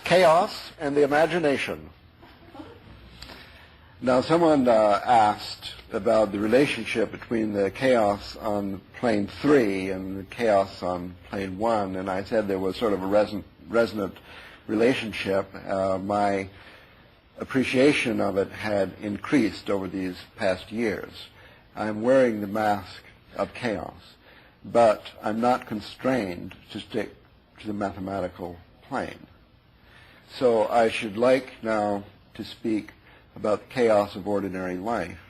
Chaos and the imagination. Now, someone asked about the relationship between the chaos on plane 3 and the chaos on plane 1, and I said there was sort of a resonant relationship. My appreciation of it had increased over these past years. I'm wearing the mask of chaos, but I'm not constrained to stick to the mathematical plane. So I should like now to speak about the chaos of ordinary life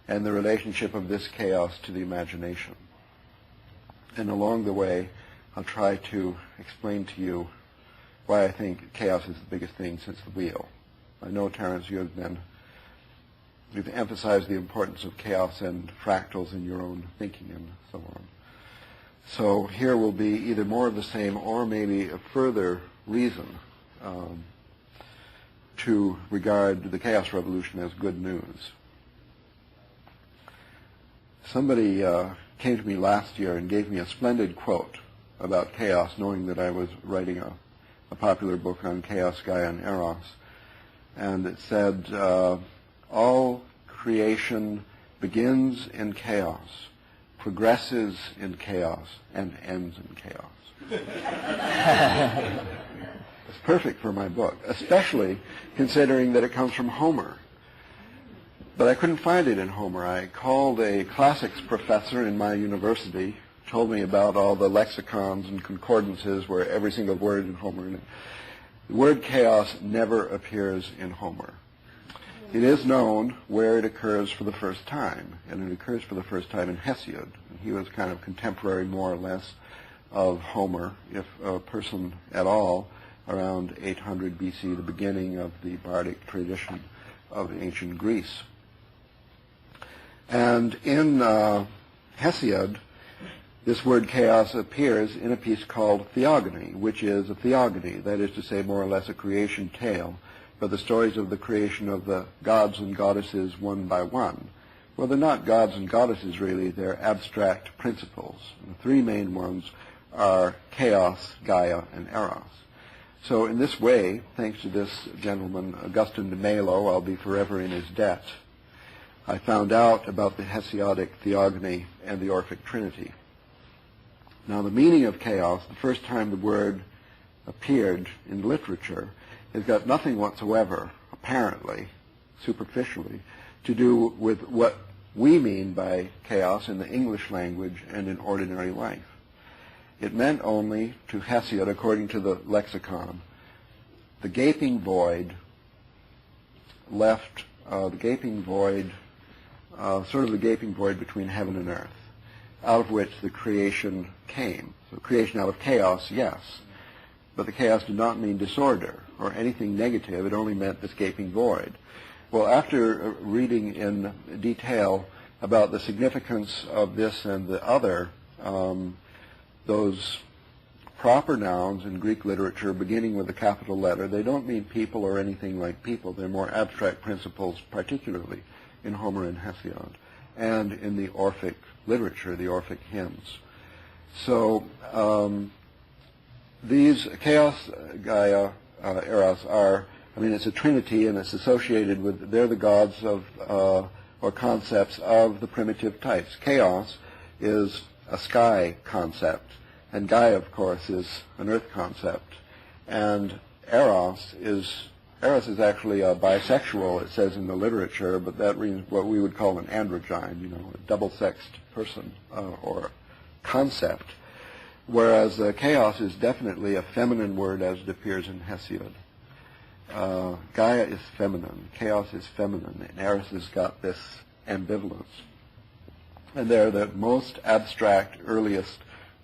and the relationship of this chaos to the imagination. And along the way, I'll try to explain to you why I think chaos is the biggest thing since the wheel. I know, Terence, you've emphasized the importance of chaos and fractals in your own thinking and so on. So here will be either more of the same or maybe a further reason to regard the chaos revolution as good news. Somebody came to me last year and gave me a splendid quote about chaos, knowing that I was writing a popular book on chaos, Gaia, and Eros. And it said, all creation begins in chaos, progresses in chaos, and ends in chaos. It's perfect for my book, especially considering that it comes from Homer. But I couldn't find it in Homer. I called a classics professor in my university, told me about all the lexicons and concordances where every single word in Homer. The word chaos never appears in Homer. It is known where it occurs for the first time, and it occurs for the first time in Hesiod. He was kind of contemporary, more or less, of Homer, if a person at all, around 800 BC, the beginning of the bardic tradition of ancient Greece. And in Hesiod, this word chaos appears in a piece called Theogony, which is a theogony, that is to say, more or less a creation tale, but the stories of the creation of the gods and goddesses one by one. Well, they're not gods and goddesses, really. They're abstract principles. And the three main ones are chaos, Gaia, and Eros. So in this way, thanks to this gentleman, Augustin de Melo, I'll be forever in his debt, I found out about the Hesiodic theogony and the Orphic Trinity. Now, the meaning of chaos, the first time the word appeared in literature, has got nothing whatsoever, apparently, superficially, to do with what we mean by chaos in the English language and in ordinary life. It meant only, to Hesiod, according to the lexicon, the gaping void left, sort of the gaping void between heaven and earth, out of which the creation came. So creation out of chaos, yes, but the chaos did not mean disorder or anything negative. It only meant this gaping void. Well, after reading in detail about the significance of this and the other, those proper nouns in Greek literature beginning with a capital letter, they don't mean people or anything like people. They're more abstract principles, particularly in Homer and Hesiod, and in the Orphic literature, the Orphic hymns. So these chaos, Gaia, Eros are, it's a trinity, and it's associated with, they're the gods of, or concepts of the primitive types. Chaos is a sky concept, and Gaia, of course, is an earth concept. And Eros is actually a bisexual, it says in the literature, but that means what we would call an androgyne, a double-sexed person or concept, whereas chaos is definitely a feminine word as it appears in Hesiod. Gaia is feminine, chaos is feminine, and Eros has got this ambivalence. And they're the most abstract, earliest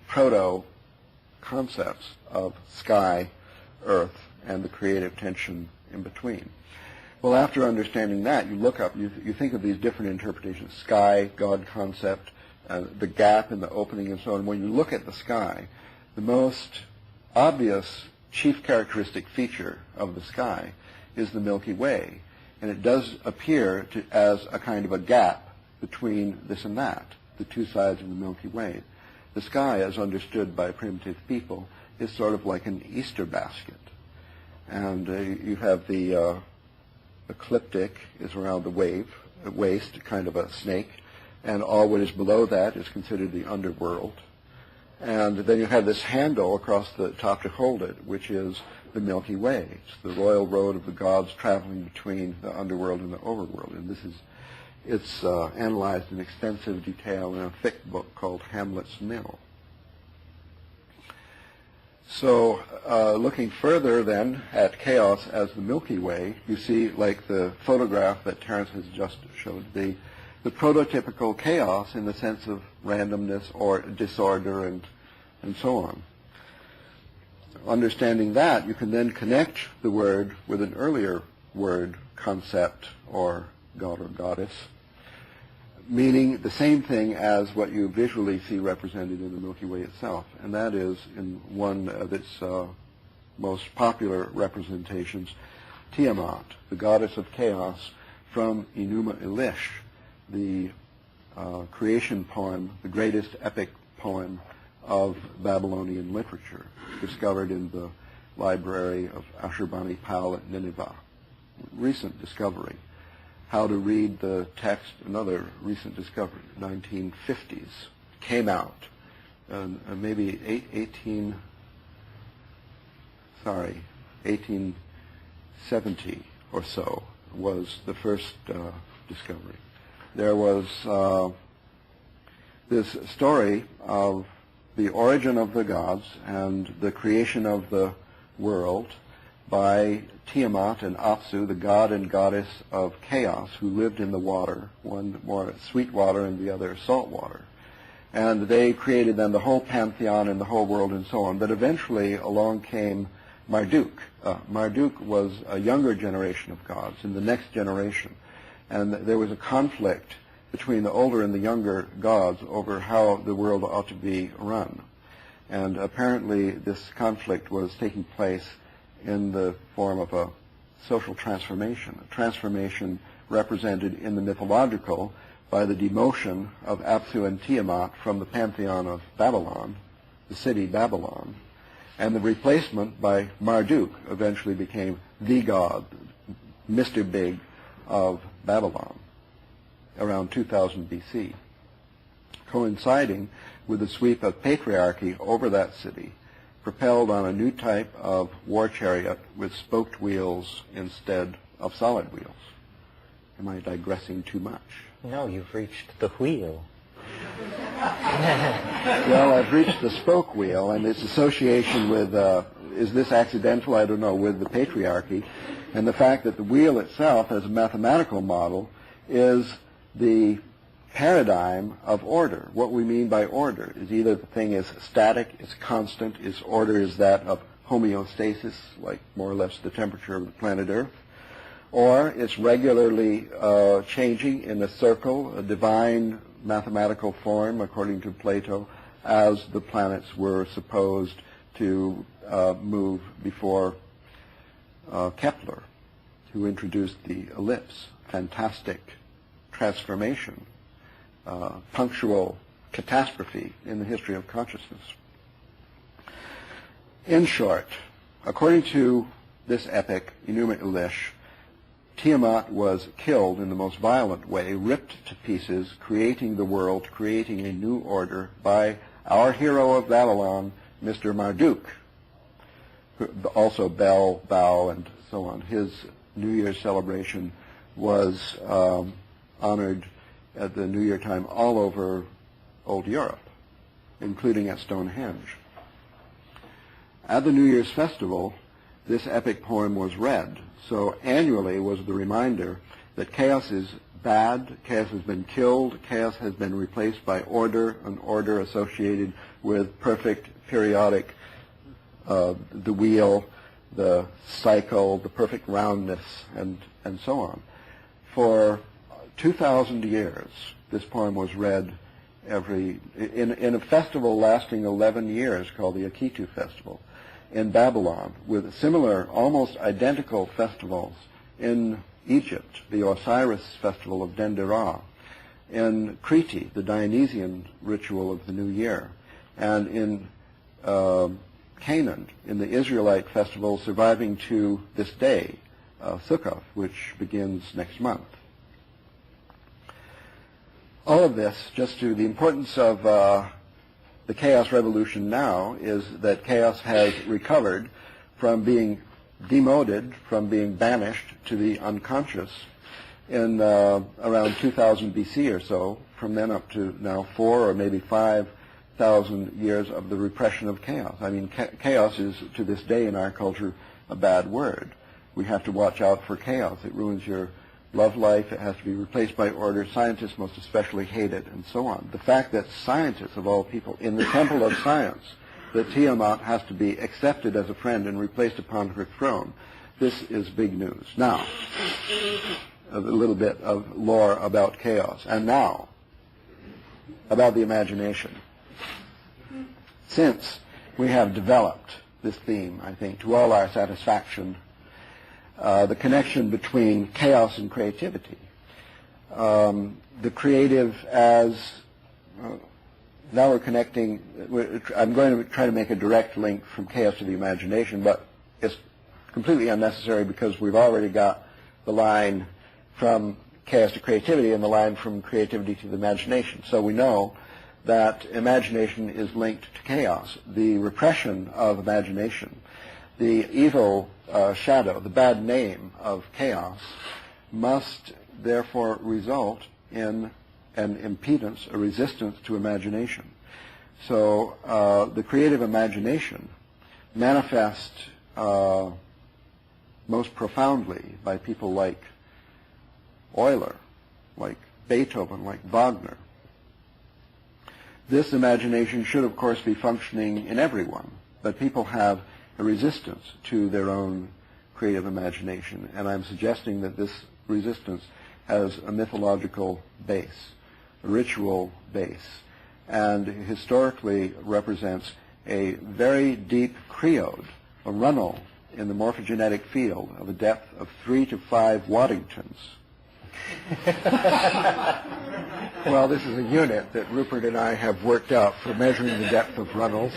proto-concepts of sky, earth, and the creative tension in between. Well, after understanding that, you look up, you think of these different interpretations, sky, God concept, the gap in the opening and so on. When you look at the sky, the most obvious chief characteristic feature of the sky is the Milky Way. And it does appear as a kind of a gap between this and that, the two sides of the Milky Way. The sky, as understood by primitive people, is sort of like an Easter basket. And you have the ecliptic is around the waist, kind of a snake, and all what is below that is considered the underworld. And then you have this handle across the top to hold it, which is the Milky Way. It's the royal road of the gods traveling between the underworld and the overworld. And it's analyzed in extensive detail in a thick book called Hamlet's Mill. So looking further then at chaos as the Milky Way, you see, like the photograph that Terence has just showed, the prototypical chaos in the sense of randomness or disorder and so on. Understanding that, you can then connect the word with an earlier word, concept, or god or goddess, meaning the same thing as what you visually see represented in the Milky Way itself, and that is, in one of its most popular representations, Tiamat, the goddess of chaos, from Enuma Elish, the creation poem, the greatest epic poem of Babylonian literature, discovered in the library of Ashurbanipal at Nineveh. Recent discovery. How to read the text, another recent discovery, 1950s, came out. Maybe 1870 or so was the first discovery. There was this story of the origin of the gods and the creation of the world by Tiamat and Apsu, the god and goddess of chaos, who lived in the water, one more sweet water and the other salt water. And they created then the whole pantheon and the whole world and so on. But eventually along came Marduk. Marduk was a younger generation of gods, in the next generation. And there was a conflict between the older and the younger gods over how the world ought to be run. And apparently this conflict was taking place in the form of a social transformation, a transformation represented in the mythological by the demotion of Apsu and Tiamat from the pantheon of Babylon, the city Babylon, and the replacement by Marduk eventually became the god, Mr. Big of Babylon, around 2000 BC, coinciding with the sweep of patriarchy over that city, propelled on a new type of war chariot with spoked wheels instead of solid wheels. Am I digressing too much? No, you've reached the wheel. Well, I've reached the spoke wheel, and its association with, is this accidental? I don't know, with the patriarchy, and the fact that the wheel itself, as a mathematical model, is the paradigm of order. What we mean by order is either the thing is static, it's constant, its order is that of homeostasis, like more or less the temperature of the planet Earth, or it's regularly changing in a circle, a divine mathematical form, according to Plato, as the planets were supposed to move before Kepler, who introduced the ellipse. Fantastic transformation, punctual catastrophe in the history of consciousness. In short, according to this epic, Enuma Elish, Tiamat was killed in the most violent way, ripped to pieces, creating the world, creating a new order by our hero of Babylon, Mr. Marduk, also Bel, Bao, and so on. His New Year's celebration was honored at the New Year time all over Old Europe, including at Stonehenge. At the New Year's festival, this epic poem was read. So annually was the reminder that chaos is bad, chaos has been killed, chaos has been replaced by order, an order associated with perfect periodic, the wheel, the cycle, the perfect roundness, and so on. For 2,000 years, this poem was read in a festival lasting 11 years called the Akitu Festival in Babylon, with similar, almost identical festivals in Egypt, the Osiris Festival of Denderah, in Crete, the Dionysian ritual of the New Year, and in Canaan in the Israelite festival surviving to this day, Sukkot, which begins next month. All of this, just to the importance of the chaos revolution now, is that chaos has recovered from being demoted, from being banished to the unconscious in around 2000 BC or so, from then up to now 4 or maybe 5,000 years of the repression of chaos. I mean, chaos is, to this day in our culture, a bad word. We have to watch out for chaos. It ruins your love life. It has to be replaced by order. Scientists most especially hate it, and so on. The fact that scientists, of all people, in the temple of science, that Tiamat has to be accepted as a friend and replaced upon her throne, this is big news. Now, a little bit of lore about chaos. And now, about the imagination. Since we have developed this theme, I think, to all our satisfaction, the connection between chaos and creativity. The creative as, now we're connecting, I'm going to try to make a direct link from chaos to the imagination, but it's completely unnecessary because we've already got the line from chaos to creativity and the line from creativity to the imagination. So we know that imagination is linked to chaos. The repression of imagination, the evil shadow, the bad name of chaos, must therefore result in an impedance, a resistance to imagination. So the creative imagination manifests most profoundly by people like Euler, like Beethoven, like Wagner. This imagination should, of course, be functioning in everyone, but people have a resistance to their own creative imagination, and I'm suggesting that this resistance has a mythological base, a ritual base, and historically represents a very deep creode, a runnel in the morphogenetic field of a depth of 3 to 5 Waddingtons. Well, this is a unit that Rupert and I have worked out for measuring the depth of runnels.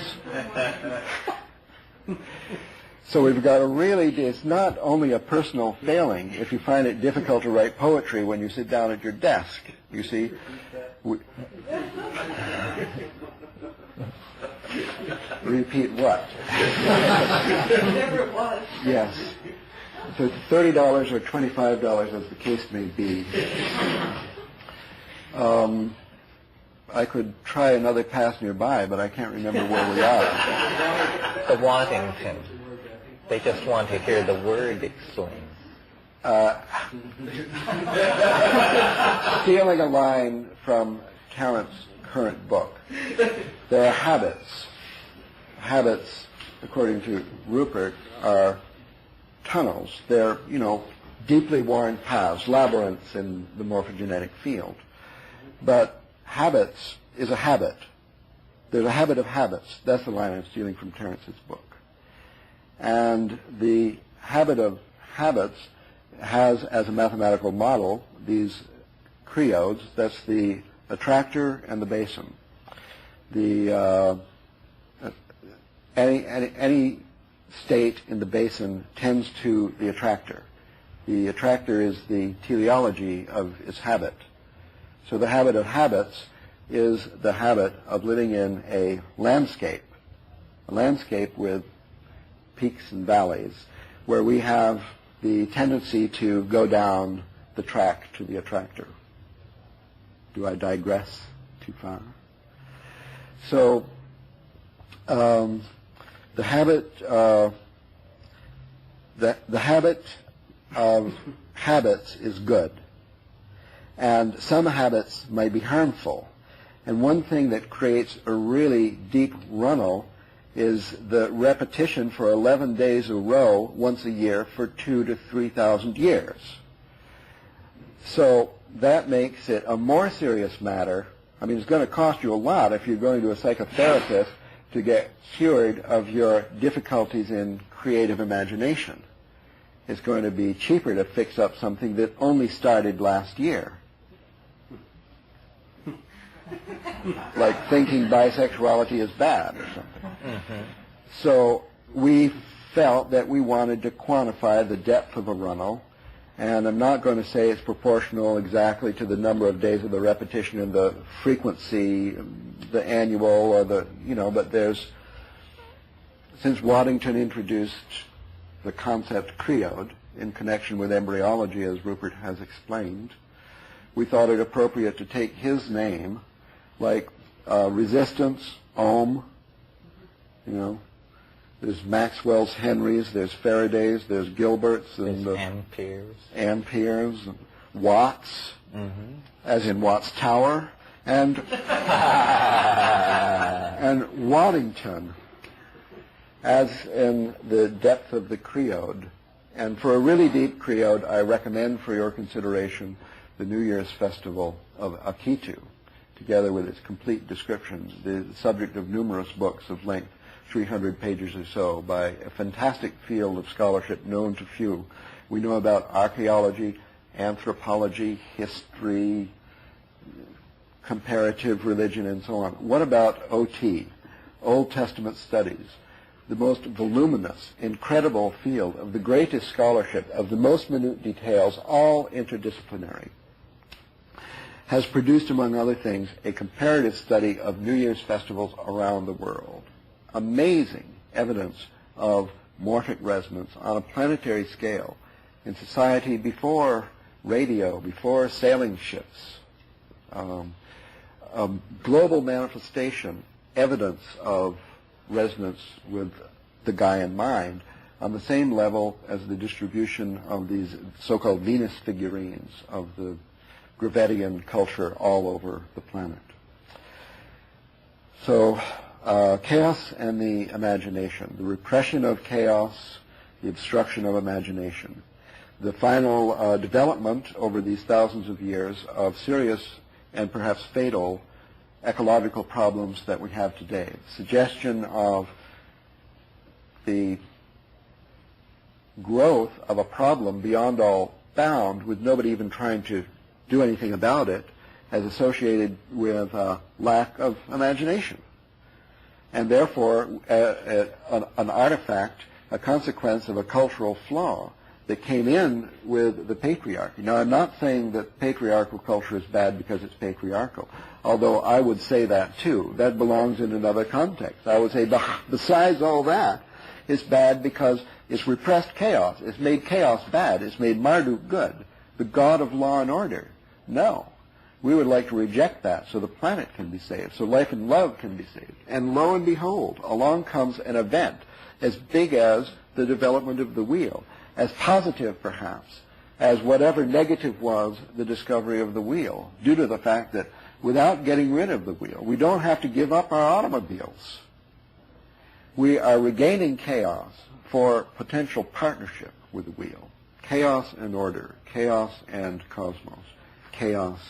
So we've got a really, it's not only a personal failing if you find it difficult to write poetry when you sit down at your desk. You see, repeat what? Whatever it was. Yes. So $30 or $25, as the case may be. I could try another pass nearby, but I can't remember where we are. The Waddington. They just want to hear the word explained. Stealing a line from Tarrant's current book. There are habits. Habits, according to Rupert, are tunnels. They're, deeply worn paths, labyrinths in the morphogenetic field. But habits is a habit. There's a habit of habits. That's the line I'm stealing from Terrence's book. And the habit of habits has as a mathematical model these creodes. That's the attractor and the basin. Any state in the basin tends to the attractor. The attractor is the teleology of its habit. So the habit of habits is the habit of living in a landscape with peaks and valleys, where we have the tendency to go down the track to the attractor. Do I digress too far? So the habit of habits is good, and some habits might be harmful. And one thing that creates a really deep runnel is the repetition for 11 days a row once a year for 2,000 to 3,000 years. So that makes it a more serious matter. I mean, it's going to cost you a lot if you're going to a psychotherapist to get cured of your difficulties in creative imagination. It's going to be cheaper to fix up something that only started last year. Like thinking bisexuality is bad or something. So we felt that we wanted to quantify the depth of a runnel, and I'm not going to say it's proportional exactly to the number of days of the repetition and the frequency, the annual or the, but there's, since Waddington introduced the concept creode in connection with embryology, as Rupert has explained, we thought it appropriate to take his name, like resistance, ohm, there's Maxwell's Henrys, there's Faraday's, there's Gilbert's, and there's amperes, and watts, as in Watts Tower, and and Waddington, as in the depth of the creode. And for a really deep creode, I recommend for your consideration the New Year's Festival of Akitu, together with its complete descriptions, the subject of numerous books of length, 300 pages or so, by a fantastic field of scholarship known to few. We know about archaeology, anthropology, history, comparative religion, and so on. What about OT, Old Testament studies? The most voluminous, incredible field of the greatest scholarship, of the most minute details, all interdisciplinary, has produced, among other things, a comparative study of New Year's festivals around the world. Amazing evidence of morphic resonance on a planetary scale in society before radio, before sailing ships. Global manifestation, evidence of resonance with the Gaian mind on the same level as the distribution of these so-called Venus figurines of the Gravettian culture all over the planet. So chaos and the imagination, the repression of chaos, the obstruction of imagination, the final development over these thousands of years of serious and perhaps fatal ecological problems that we have today. Suggestion of the growth of a problem beyond all bound, with nobody even trying to do anything about it, as associated with lack of imagination. And therefore, an artifact, a consequence of a cultural flaw that came in with the patriarchy. Now, I'm not saying that patriarchal culture is bad because it's patriarchal, although I would say that too. That belongs in another context. I would say, besides all that, it's bad because it's repressed chaos. It's made chaos bad. It's made Marduk good, the god of law and order. No. We would like to reject that so the planet can be saved, so life and love can be saved. And lo and behold, along comes an event as big as the development of the wheel, as positive perhaps as whatever negative was the discovery of the wheel, due to the fact that without getting rid of the wheel, we don't have to give up our automobiles. We are regaining chaos for potential partnership with the wheel. Chaos and order, chaos and cosmos, chaos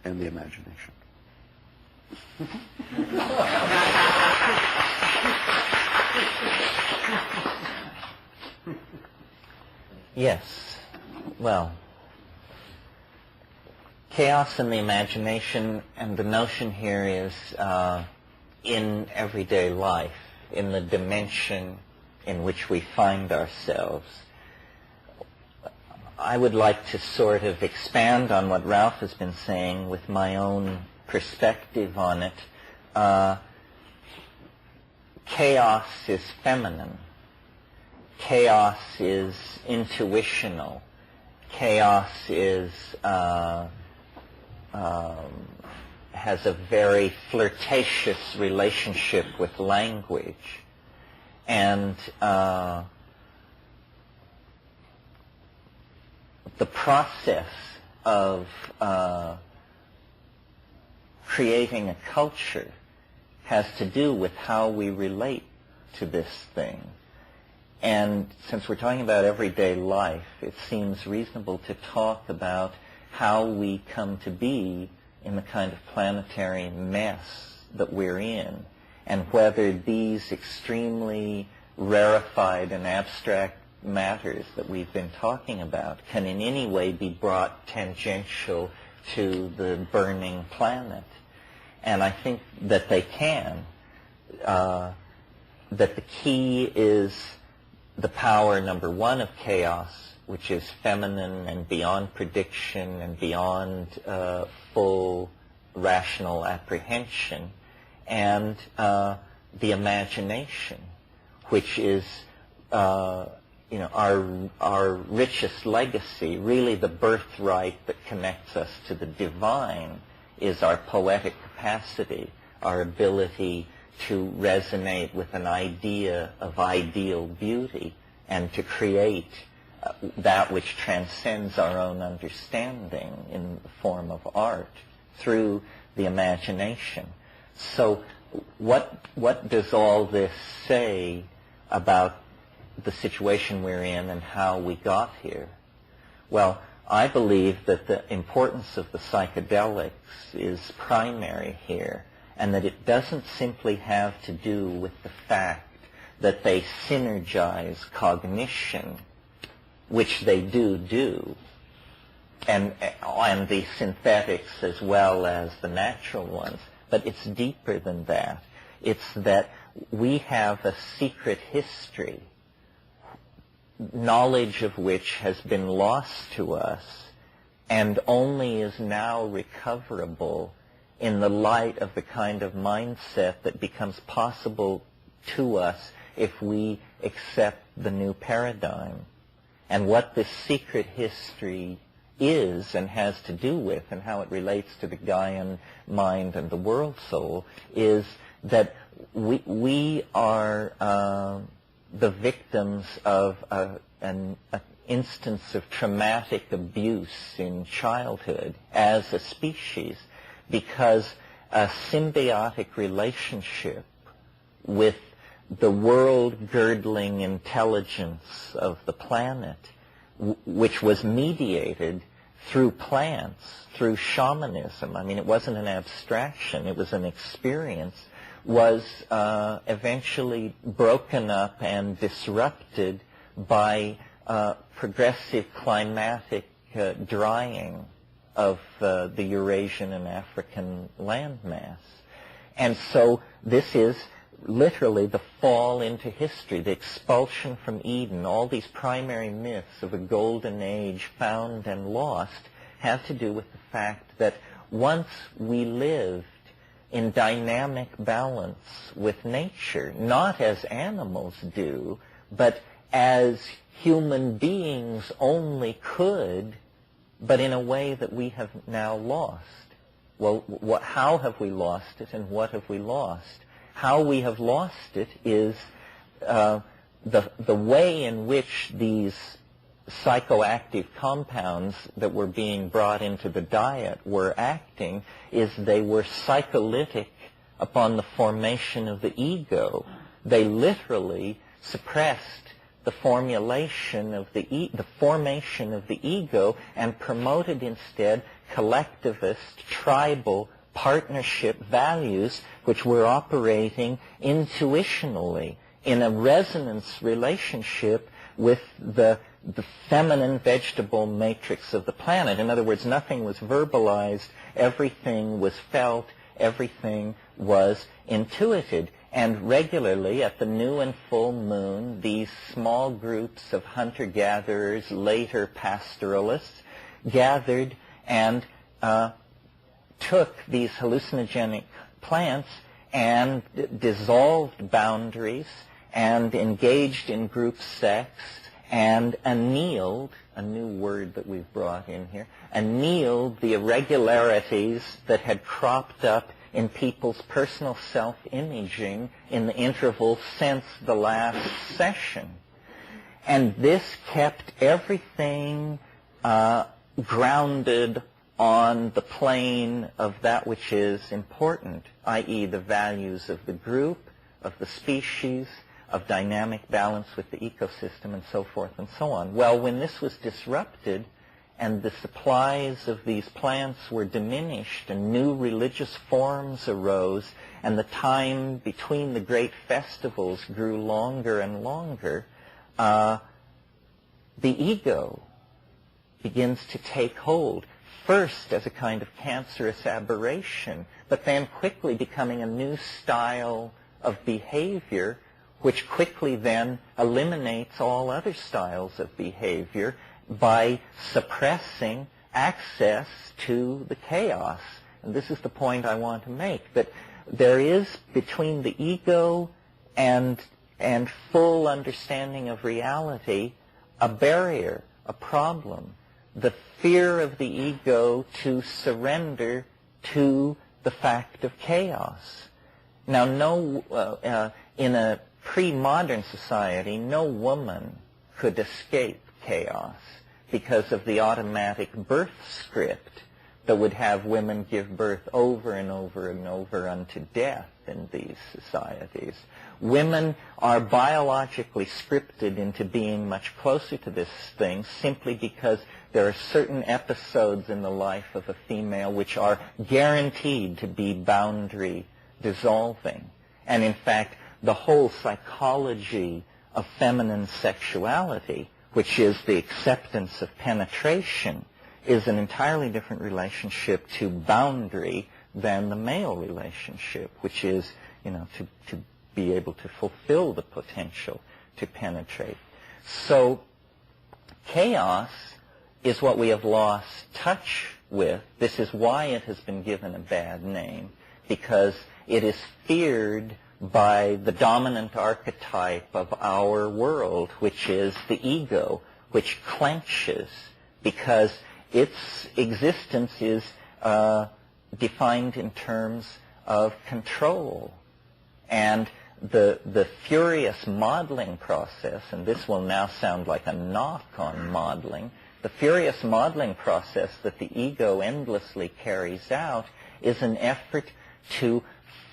and the imagination. Yes. Well, chaos and the imagination, and the notion here is in everyday life, in the dimension in which we find ourselves. I would like to sort of expand on what Ralph has been saying with my own perspective on it. Chaos is feminine. Chaos is intuitional. Chaos is has a very flirtatious relationship with language, and the process of creating a culture has to do with how we relate to this thing. And since we're talking about everyday life, it seems reasonable to talk about how we come to be in the kind of planetary mess that we're in, and whether these extremely rarefied and abstract matters that we've been talking about can in any way be brought tangential to the burning planet. And I think that they can. that the key is the power, number one, of chaos, which is feminine and beyond prediction and beyond full rational apprehension, and the imagination, which is our richest legacy. Really, the birthright that connects us to the divine is our poetic capacity, our ability to resonate with an idea of ideal beauty and to create that which transcends our own understanding in the form of art through the imagination. So what does all this say about the situation we're in and how we got here? Well, I believe that the importance of the psychedelics is primary here, and that it doesn't simply have to do with the fact that they synergize cognition, which they do, and the synthetics as well as the natural ones. But it's deeper than that. It's that we have a secret history, knowledge of which has been lost to us and only is now recoverable in the light of the kind of mindset that becomes possible to us if we accept the new paradigm. And what this secret history is and has to do with, and how it relates to the Gaian mind and the world soul, is that we are the victims of an instance of traumatic abuse in childhood as a species, because a symbiotic relationship with the world-girdling intelligence of the planet, which was mediated through plants, through shamanism. I mean, it wasn't an abstraction, it was an experience, was eventually broken up and disrupted by progressive climatic drying of the Eurasian and African landmass. And so this is literally the fall into history, the expulsion from Eden. All these primary myths of a golden age found and lost have to do with the fact that once we lived in dynamic balance with nature, not as animals do, but as human beings only could, but in a way that we have now lost. Well, how have we lost it, and what have we lost? How we have lost it is the way in which these psychoactive compounds that were being brought into the diet were acting is they were psycholytic upon the formation of the ego. They literally suppressed the formation of the formation of the ego and promoted instead collectivist, tribal, partnership values which were operating intuitionally in a resonance relationship with the feminine vegetable matrix of the planet. In other words, nothing was verbalized, everything was felt, everything was intuited. And regularly at the new and full moon, these small groups of hunter-gatherers, later pastoralists, gathered and took these hallucinogenic plants and dissolved boundaries and engaged in group sex and annealed, a new word that we've brought in here, annealed the irregularities that had cropped up in people's personal self-imaging in the interval since the last session. And this kept everything grounded on the plane of that which is important, i.e. the values of the group, of the species, of dynamic balance with the ecosystem, and so forth and so on. Well, when this was disrupted and the supplies of these plants were diminished and new religious forms arose and the time between the great festivals grew longer and longer, the ego begins to take hold, first as a kind of cancerous aberration, but then quickly becoming a new style of behavior which quickly then eliminates all other styles of behavior by suppressing access to the chaos. And this is the point I want to make, that there is between the ego and full understanding of reality a barrier, a problem, the fear of the ego to surrender to the fact of chaos. Now, in a pre-modern society, no woman could escape chaos because of the automatic birth script that would have women give birth over and over and over unto death in these societies. Women are biologically scripted into being much closer to this thing simply because there are certain episodes in the life of a female which are guaranteed to be boundary dissolving. And in fact, the whole psychology of feminine sexuality, which is the acceptance of penetration, is an entirely different relationship to boundary than the male relationship, which is, to be able to fulfill the potential to penetrate. So chaos is what we have lost touch with. This is why it has been given a bad name, because it is feared by the dominant archetype of our world, which is the ego, which clenches because its existence is defined in terms of control. And the furious modeling process, and this will now sound like a knock on modeling, the furious modeling process that the ego endlessly carries out is an effort to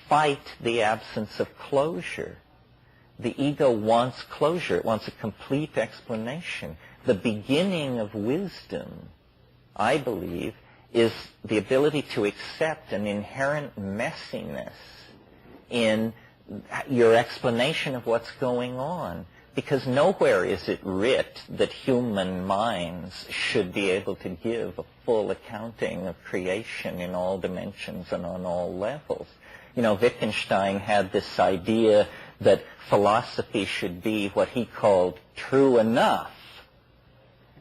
fight the absence of closure. The ego wants closure. It wants a complete explanation. The beginning of wisdom, I believe, is the ability to accept an inherent messiness in your explanation of what's going on. Because nowhere is it writ that human minds should be able to give a full accounting of creation in all dimensions and on all levels. Wittgenstein had this idea that philosophy should be what he called true enough.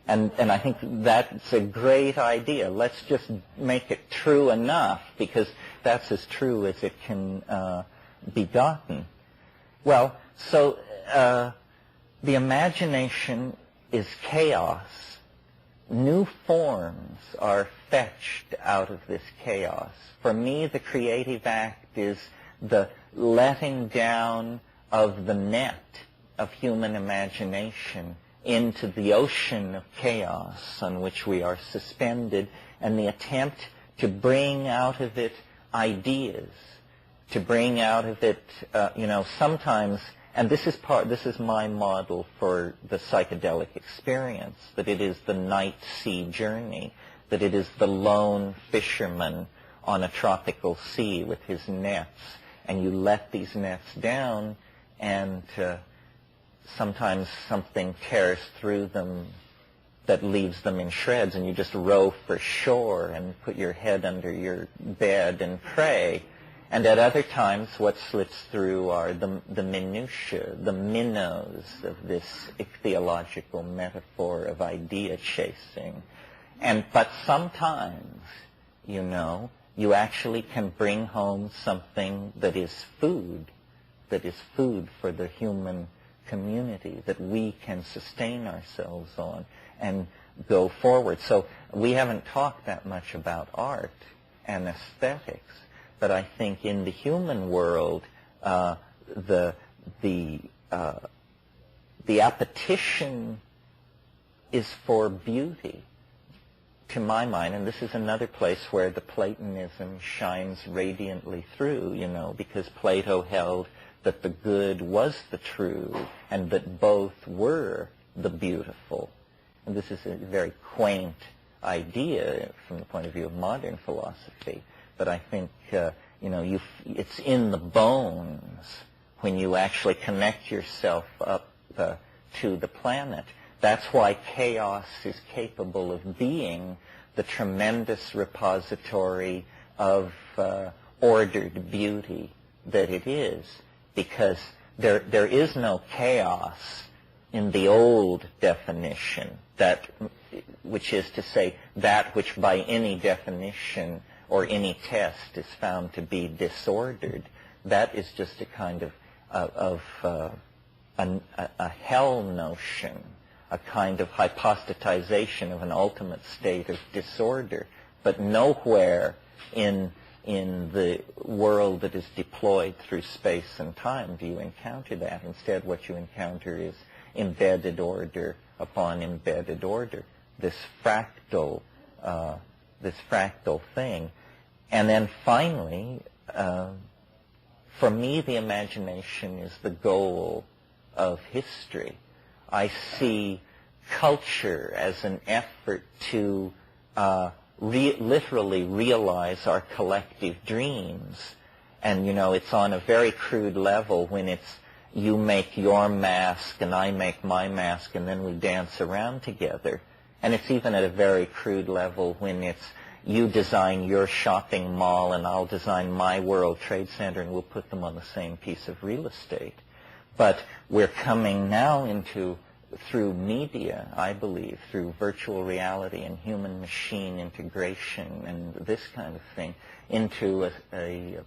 And I think that's a great idea. Let's just make it true enough, because that's as true as it can be gotten. Well, so the imagination is chaos. New forms are fetched out of this chaos. For me, the creative act is the letting down of the net of human imagination into the ocean of chaos on which we are suspended, and the attempt to bring out of it ideas, to bring out of it, sometimes, and this is my model for the psychedelic experience, that it is the night sea journey, that it is the lone fisherman on a tropical sea with his nets, and you let these nets down, and sometimes something tears through them that leaves them in shreds, and you just row for shore and put your head under your bed and pray. And at other times, what slips through are the minutiae, the minnows of this ichthyological metaphor of idea chasing. But sometimes, you actually can bring home something that is food for the human community, that we can sustain ourselves on and go forward. So we haven't talked that much about art and aesthetics, but I think in the human world, the appetition is for beauty, to my mind, and this is another place where the Platonism shines radiantly through, because Plato held that the good was the true, and that both were the beautiful. And this is a very quaint idea from the point of view of modern philosophy, but I think, it's in the bones when you actually connect yourself up to the planet. That's why chaos is capable of being the tremendous repository of ordered beauty that it is, because there is no chaos in the old definition, which is to say that which by any definition or any test is found to be disordered. That is just a kind of a hell notion, a kind of hypostatization of an ultimate state of disorder. But nowhere in the world that is deployed through space and time do you encounter that. Instead, what you encounter is embedded order upon embedded order, this fractal thing. And then finally, for me, the imagination is the goal of history. I see culture as an effort to literally realize our collective dreams. And, it's on a very crude level when it's you make your mask and I make my mask and then we dance around together. And it's even at a very crude level when it's you design your shopping mall and I'll design my World Trade Center and we'll put them on the same piece of real estate. But we're coming now through media, I believe, through virtual reality and human-machine integration and this kind of thing, into a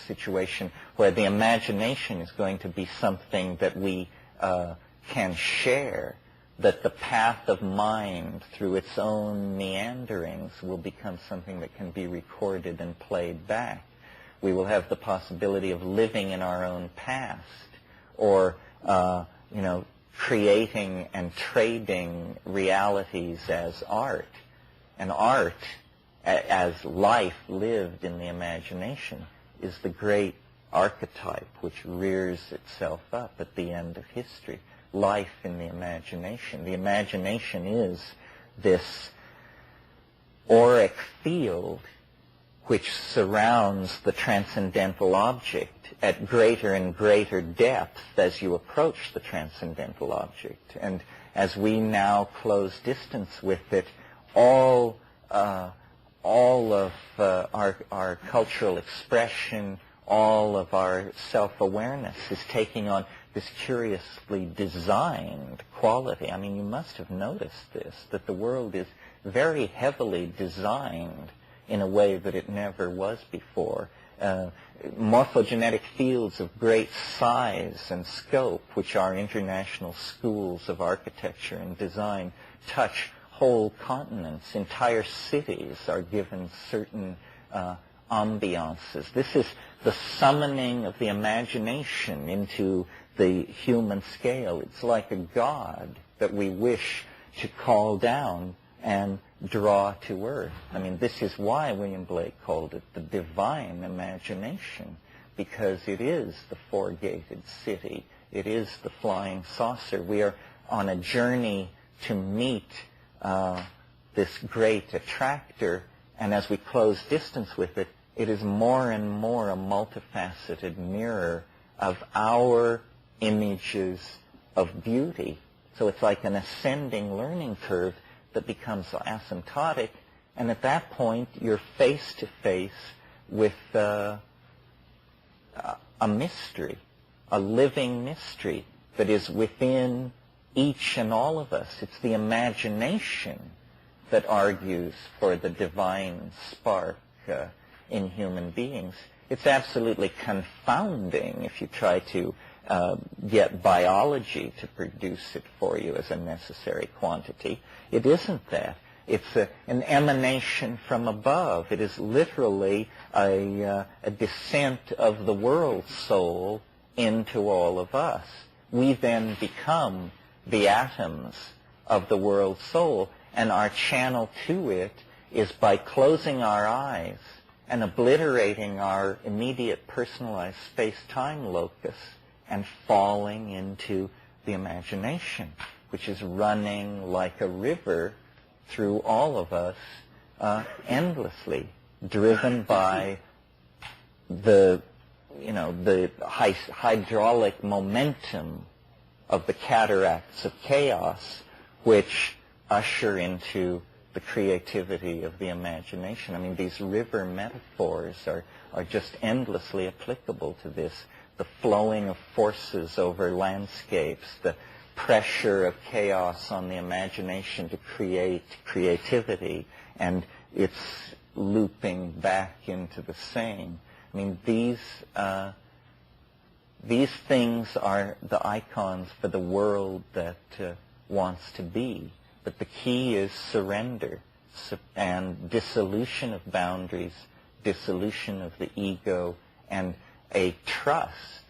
situation where the imagination is going to be something that we can share, that the path of mind through its own meanderings will become something that can be recorded and played back. We will have the possibility of living in our own past, or creating and trading realities as art, and art as life lived in the imagination is the great archetype which rears itself up at the end of history. Life in the imagination. The imagination is this auric field which surrounds the transcendental object at greater and greater depth as you approach the transcendental object. And as we now close distance with it, all of our cultural expression, all of our self-awareness is taking on this curiously designed quality. I mean, you must have noticed this, that the world is very heavily designed in a way that it never was before. Morphogenetic fields of great size and scope, which our international schools of architecture and design touch whole continents. Entire cities are given certain ambiances. This is the summoning of the imagination into the human scale. It's like a god that we wish to call down and draw to earth. I mean, this is why William Blake called it the divine imagination, because it is the four-gated city. It is the flying saucer. We are on a journey to meet this great attractor, and as we close distance with it, it is more and more a multifaceted mirror of our images of beauty. So it's like an ascending learning curve that becomes asymptotic, and at that point you're face to face with a mystery, a living mystery that is within each and all of us. It's the imagination that argues for the divine spark in human beings. It's absolutely confounding if you try to get biology to produce it for you as a necessary quantity. It isn't that. It's an emanation from above. It is literally a descent of the world soul into all of us. We then become the atoms of the world soul, and our channel to it is by closing our eyes and obliterating our immediate personalized space-time locus and falling into the imagination, which is running like a river through all of us endlessly, driven by the hydraulic momentum of the cataracts of chaos, which usher into the creativity of the imagination. I mean, these river metaphors are just endlessly applicable to this. the flowing of forces over landscapes, the pressure of chaos on the imagination to create creativity, and it's looping back into the same. I mean, these things are the icons for the world that wants to be. But the key is surrender and dissolution of boundaries, dissolution of the ego, and a trust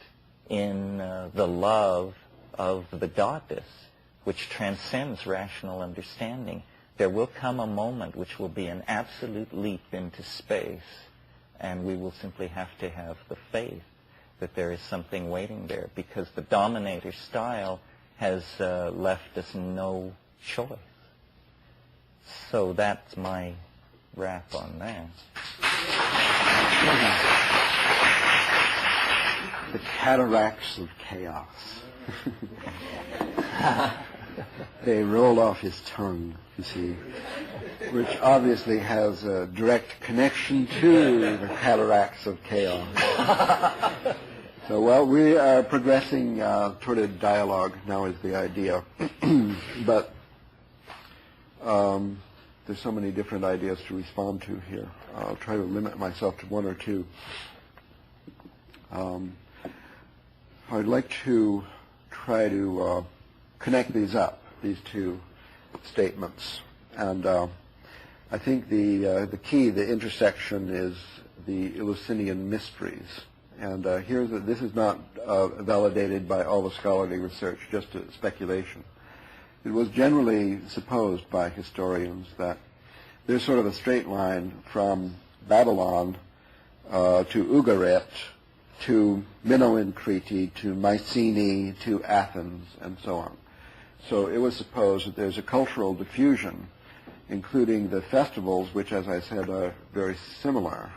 in the love of the goddess, which transcends rational understanding. There will come a moment which will be an absolute leap into space, and we will simply have to have the faith that there is something waiting there, because the dominator style has left us no choice. So that's my wrap on that. The cataracts of chaos. They rolled off his tongue, you see, which obviously has a direct connection to the cataracts of chaos. So, well, we are progressing toward a dialogue now is the idea. But there's so many different ideas to respond to here. I'll try to limit myself to one or two. I'd like to try to connect these up, these two statements. And I think the key, the intersection, is the Eleusinian mysteries. And this is not validated by all the scholarly research, just a speculation. It was generally supposed by historians that there's sort of a straight line from Babylon to Ugarit to Minoan Crete to Mycenae to Athens and so on. So it was supposed that there's a cultural diffusion, including the festivals, which, as I said, are very similar.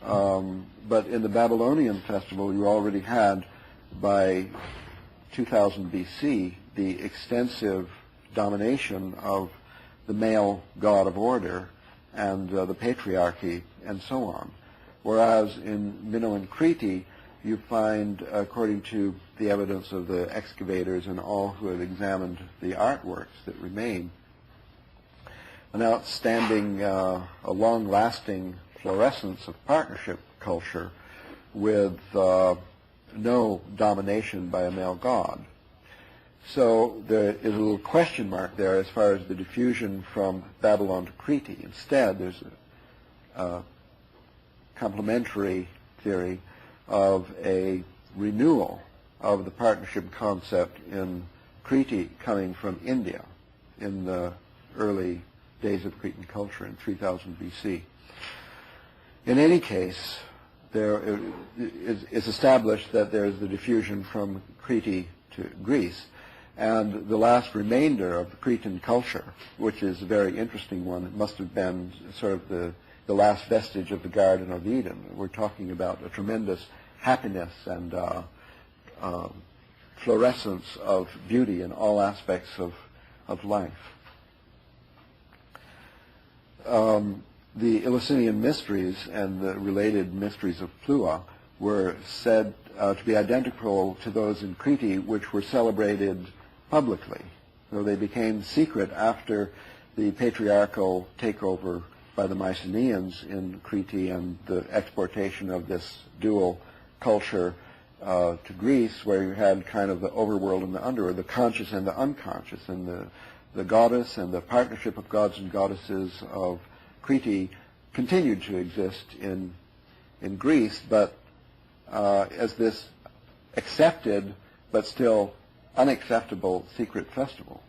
But in the Babylonian festival, you already had, by 2000 BC, the extensive domination of the male god of order and the patriarchy and so on. Whereas in Minoan Crete, you find, according to the evidence of the excavators and all who have examined the artworks that remain, an outstanding, a long-lasting fluorescence of partnership culture with no domination by a male god. So there is a little question mark there as far as the diffusion from Babylon to Crete. Instead, there's a complementary theory of a renewal of the partnership concept in Crete coming from India in the early days of Cretan culture in 3000 BC. In any case, there is established that there is the diffusion from Crete to Greece, and the last remainder of the Cretan culture, which is a very interesting one, it must have been sort of the last vestige of the Garden of Eden. We're talking about a tremendous happiness and fluorescence of beauty in all aspects of life. The Eleusinian mysteries and the related mysteries of Plua were said to be identical to those in Crete, which were celebrated publicly. So they became secret after the patriarchal takeover by the Mycenaeans in Crete and the exportation of this dual culture to Greece, where you had kind of the overworld and the underworld, the conscious and the unconscious, and the goddess and the partnership of gods and goddesses of Crete continued to exist in Greece, but as this accepted but still unacceptable secret festival.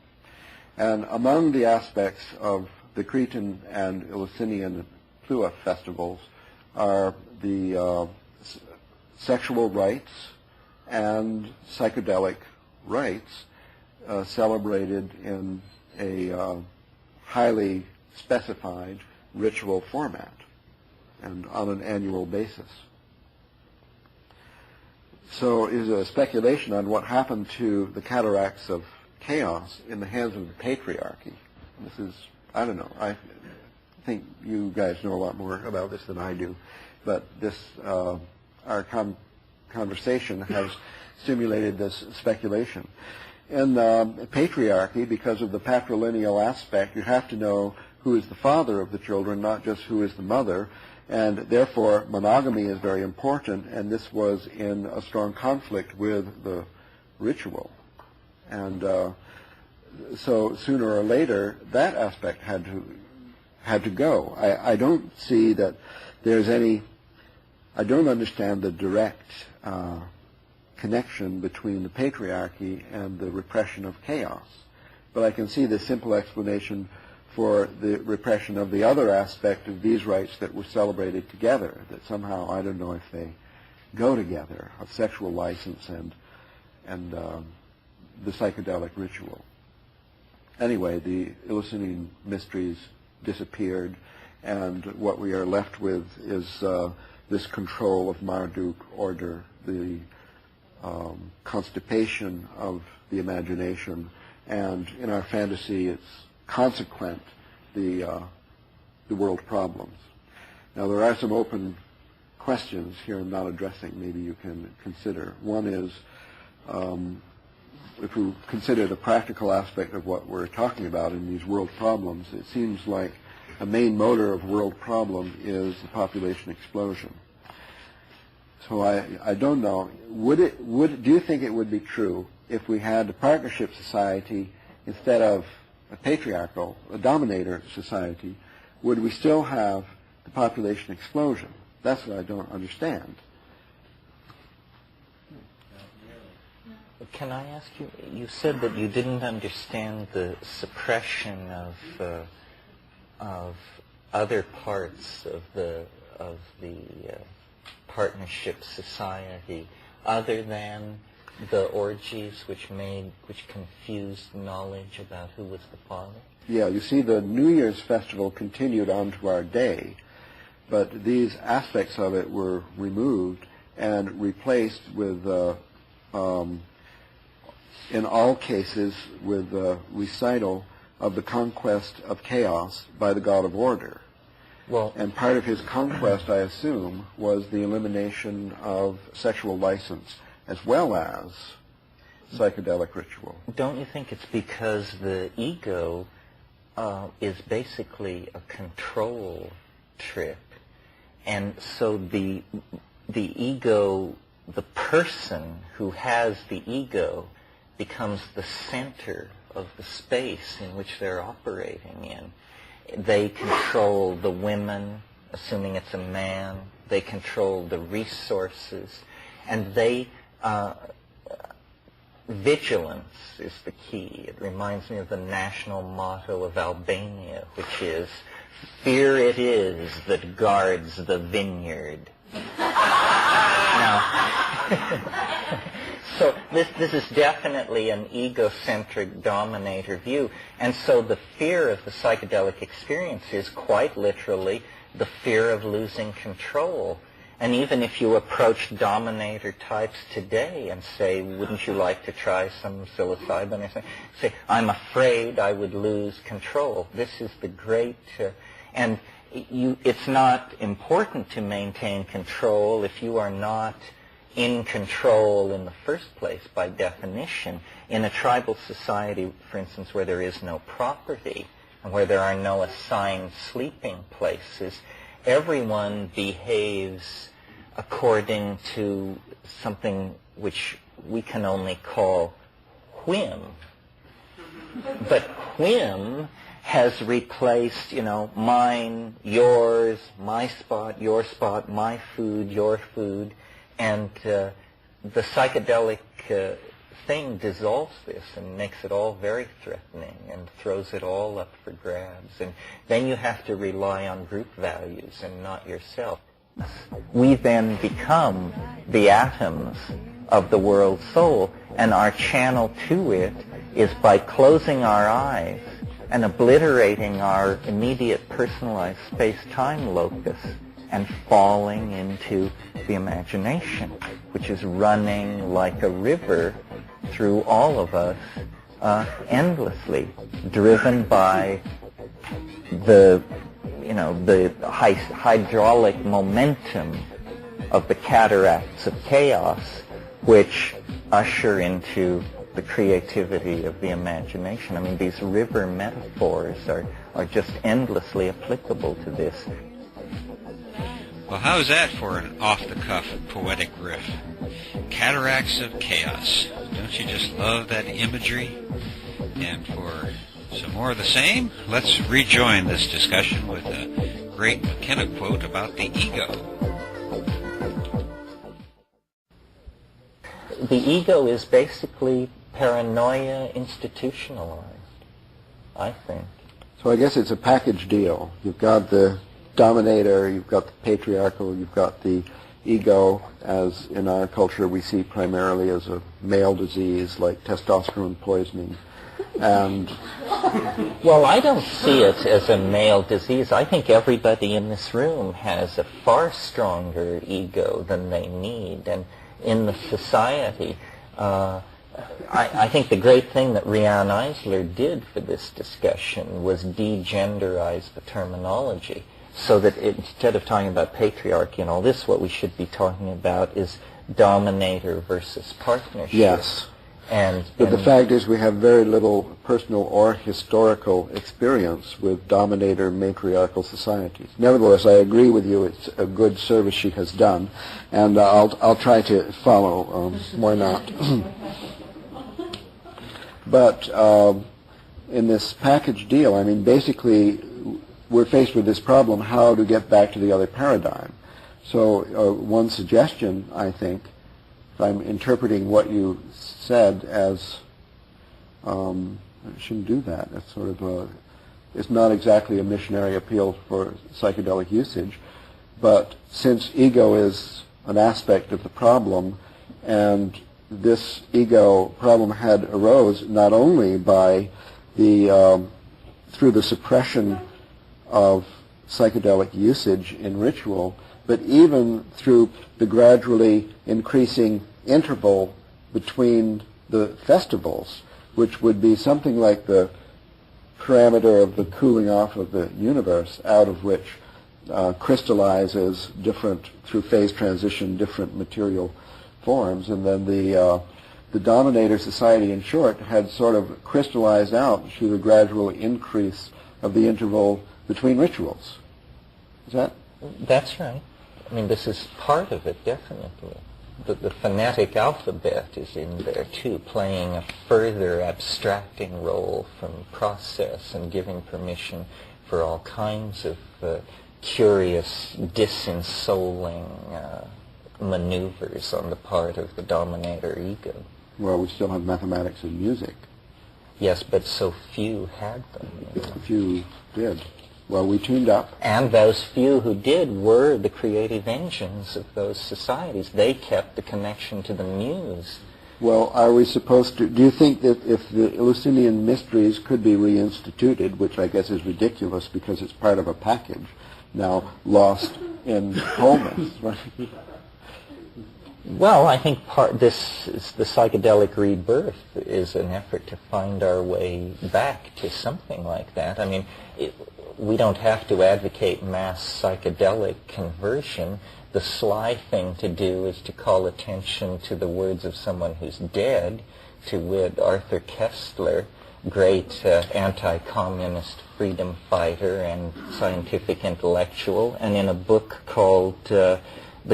And among the aspects of the Cretan and Eleusinian Plua festivals are the sexual rites and psychedelic rites celebrated in a highly specified ritual format and on an annual basis. So is a speculation on what happened to the cataracts of chaos in the hands of the patriarchy. This is, I don't know, I think you guys know a lot more about this than I do, but this, our conversation has stimulated this speculation. In patriarchy, because of the patrilineal aspect, you have to know who is the father of the children, not just who is the mother, and therefore monogamy is very important, and this was in a strong conflict with the ritual. And so sooner or later, that aspect had to go. I don't see that there's any, I don't understand the direct connection between the patriarchy and the repression of chaos. But I can see the simple explanation for the repression of the other aspect of these rites that were celebrated together, that somehow, I don't know if they go together, of sexual license and the psychedelic ritual. Anyway, the Eleusinian mysteries disappeared, and what we are left with is this control of Marduk order, the constipation of the imagination, and in our fantasy it's consequent, the world problems. Now there are some open questions here I'm not addressing, maybe you can consider. One is, if we consider the practical aspect of what we're talking about in these world problems, it seems like a main motor of world problem is the population explosion. So I don't know. Do you think it would be true if we had a partnership society instead of a dominator society? Would we still have the population explosion? That's what I don't understand. Can I ask you, you said that you didn't understand the suppression of other parts of the partnership society, other than the orgies which confused knowledge about who was the father? Yeah, you see, the New Year's festival continued on to our day, but these aspects of it were removed and replaced with, in all cases, with a recital of the conquest of chaos by the god of order. Well, and part of his conquest, I assume, was the elimination of sexual license as well as psychedelic ritual. Don't you think it's because the ego is basically a control trip, and so the ego, the person who has the ego, becomes the center of the space in which they're operating in. They control the women, assuming it's a man. They control the resources, and vigilance is the key. It reminds me of the national motto of Albania, which is, "Fear it is that guards the vineyard." Now, so this is definitely an egocentric dominator view. And so the fear of the psychedelic experience is quite literally the fear of losing control. And even if you approach dominator types today and say, wouldn't you like to try some psilocybin or something? Say, I'm afraid I would lose control. This is the great... it's not important to maintain control if you are not in control in the first place, by definition. In a tribal society, for instance, where there is no property and where there are no assigned sleeping places, everyone behaves according to something which we can only call whim. But whim has replaced, mine, yours, my spot, your spot, my food, your food. And the psychedelic thing dissolves this and makes it all very threatening and throws it all up for grabs. And then you have to rely on group values and not yourself. We then become the atoms of the world soul, and our channel to it is by closing our eyes and obliterating our immediate personalized space-time locus and falling into the imagination, which is running like a river through all of us endlessly, driven by the hydraulic momentum of the cataracts of chaos, which usher into the creativity of the imagination. I mean, these river metaphors are just endlessly applicable to this. Well, how's that for an off-the-cuff poetic riff? Cataracts of chaos. Don't you just love that imagery? And for some more of the same, let's rejoin this discussion with a great McKenna quote about the ego. The ego is basically paranoia institutionalized, I think. So I guess it's a package deal. You've got the dominator, you've got the patriarchal, you've got the ego, as in our culture we see primarily as a male disease like testosterone poisoning. And well, I don't see it as a male disease. I think everybody in this room has a far stronger ego than they need. And in the society, I think the great thing that Rian Eisler did for this discussion was degenderize the terminology, so that instead of talking about patriarchy and all this, what we should be talking about is dominator versus partnership. yes. But the fact is we have very little personal or historical experience with dominator matriarchal societies. Nevertheless, I agree with you. It's a good service she has done, and I'll try to follow. Why not? But in this package deal, I mean, basically, we're faced with this problem: how to get back to the other paradigm. So one suggestion, I think, if I'm interpreting what you said as, I shouldn't do that. That's sort of it's not exactly a missionary appeal for psychedelic usage, but since ego is an aspect of the problem, and this ego problem had arose not only by the through the suppression of psychedelic usage in ritual, but even through the gradually increasing interval between the festivals, which would be something like the parameter of the cooling off of the universe, out of which crystallizes different, through phase transition, different material forms. And then the dominator society, in short, had sort of crystallized out through the gradual increase of the interval between rituals. Is that? That's right. I mean, this is part of it, definitely. The phonetic alphabet is in there, too, playing a further abstracting role from process and giving permission for all kinds of curious disensoling maneuvers on the part of the dominator ego. Well, we still have mathematics and music. Yes, but so few had them. A few did. Well, we tuned up. And those few who did were the creative engines of those societies. They kept the connection to the muse. Well, are we supposed to, do you think that if the Eleusinian mysteries could be reinstituted, which I guess is ridiculous because it's part of a package, now lost in wholeness, right? Well, I think this is the psychedelic rebirth is an effort to find our way back to something like that. I mean, we don't have to advocate mass psychedelic conversion. The sly thing to do is to call attention to the words of someone who's dead, to wit Arthur Koestler, great anti-communist freedom fighter and scientific intellectual, and in a book called The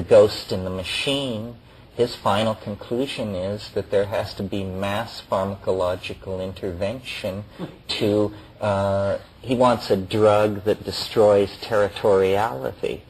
Ghost in the Machine, his final conclusion is that there has to be mass pharmacological intervention to, he wants a drug that destroys territoriality.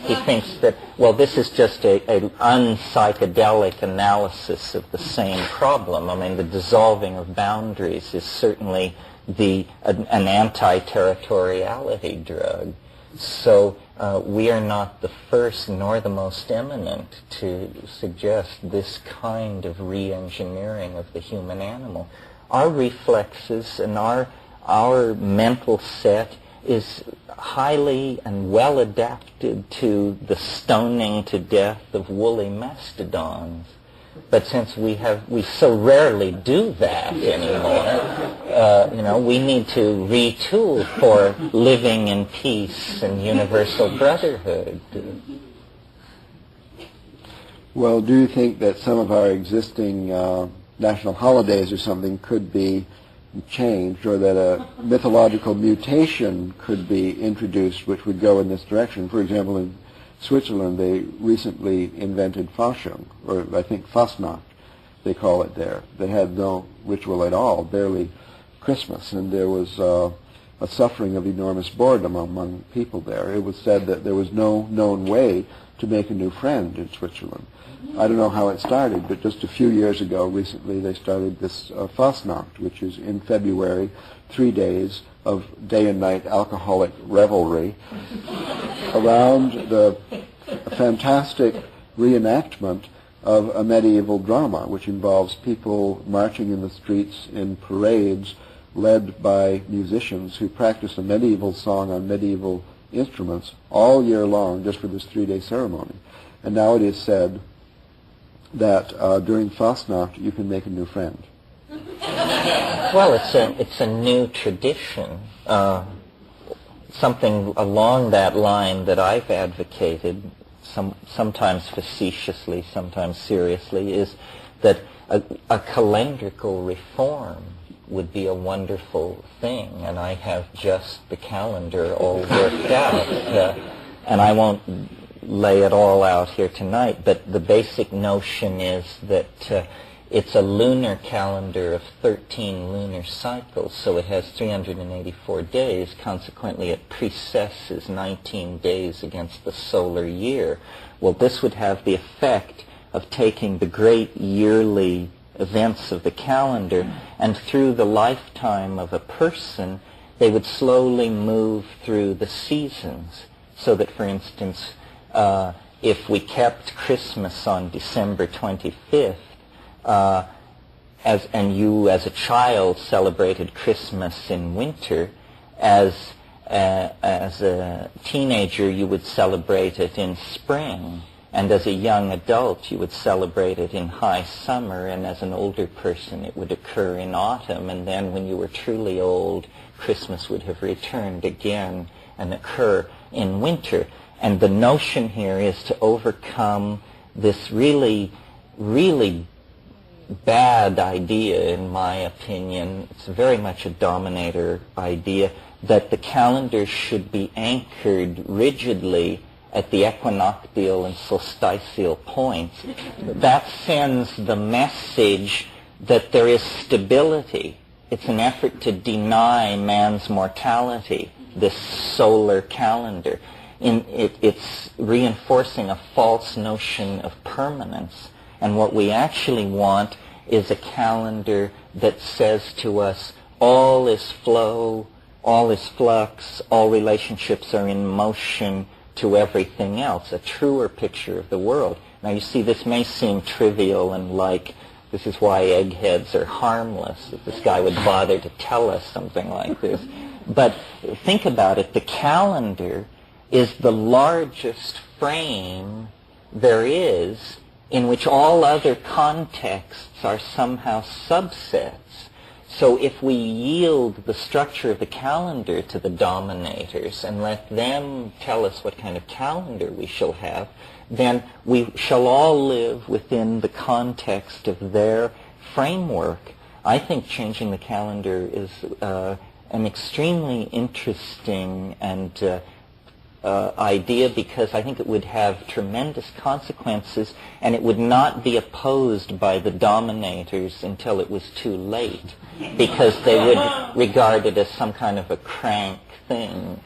He thinks that, well, this is just an unpsychedelic analysis of the same problem. I mean, the dissolving of boundaries is certainly an anti-territoriality drug. So we are not the first nor the most eminent to suggest this kind of re-engineering of the human animal. Our reflexes and our mental set is highly and well adapted to the stoning to death of woolly mastodons. But since we so rarely do that anymore, we need to retool for living in peace and universal brotherhood. Well, do you think that some of our existing national holidays or something could be changed, or that a mythological mutation could be introduced which would go in this direction? For example, in Switzerland, they recently invented Fasching, or I think Fastnacht, they call it there. They had no ritual at all, barely Christmas, and there was a suffering of enormous boredom among people there. It was said that there was no known way to make a new friend in Switzerland. I don't know how it started, but just a few years ago, recently, they started this Fastnacht, which is in February, 3 days of day and night alcoholic revelry around the fantastic reenactment of a medieval drama, which involves people marching in the streets in parades led by musicians who practice a medieval song on medieval instruments all year long just for this 3-day ceremony. And now it is said that during Fastnacht you can make a new friend. Well, it's a new tradition. Something along that line that I've advocated, sometimes facetiously, sometimes seriously, is that a calendrical reform would be a wonderful thing, and I have just the calendar all worked out. And I won't lay it all out here tonight, but the basic notion is that it's a lunar calendar of 13 lunar cycles, so it has 384 days. Consequently, it precesses 19 days against the solar year. Well, this would have the effect of taking the great yearly events of the calendar, and through the lifetime of a person, they would slowly move through the seasons. So that, for instance, if we kept Christmas on December 25th, and you as a child celebrated Christmas in winter, as a teenager you would celebrate it in spring, and as a young adult you would celebrate it in high summer, and as an older person it would occur in autumn, and then when you were truly old, Christmas would have returned again and occur in winter. And the notion here is to overcome this really, really bad idea, in my opinion. It's very much a dominator idea, that the calendar should be anchored rigidly at the equinoctial and solstitial points. That sends the message that there is stability. It's an effort to deny man's mortality, this solar calendar. It's reinforcing a false notion of permanence. And what we actually want is a calendar that says to us, all is flow, all is flux, all relationships are in motion to everything else, a truer picture of the world. Now you see, this may seem trivial and like, this is why eggheads are harmless, that this guy would bother to tell us something like this. But think about it, the calendar is the largest frame there is in which all other contexts are somehow subsets. So if we yield the structure of the calendar to the dominators and let them tell us what kind of calendar we shall have, then we shall all live within the context of their framework. I think changing the calendar is an extremely interesting and idea, because I think it would have tremendous consequences, and it would not be opposed by the dominators until it was too late, because they would regard it as some kind of a crank thing,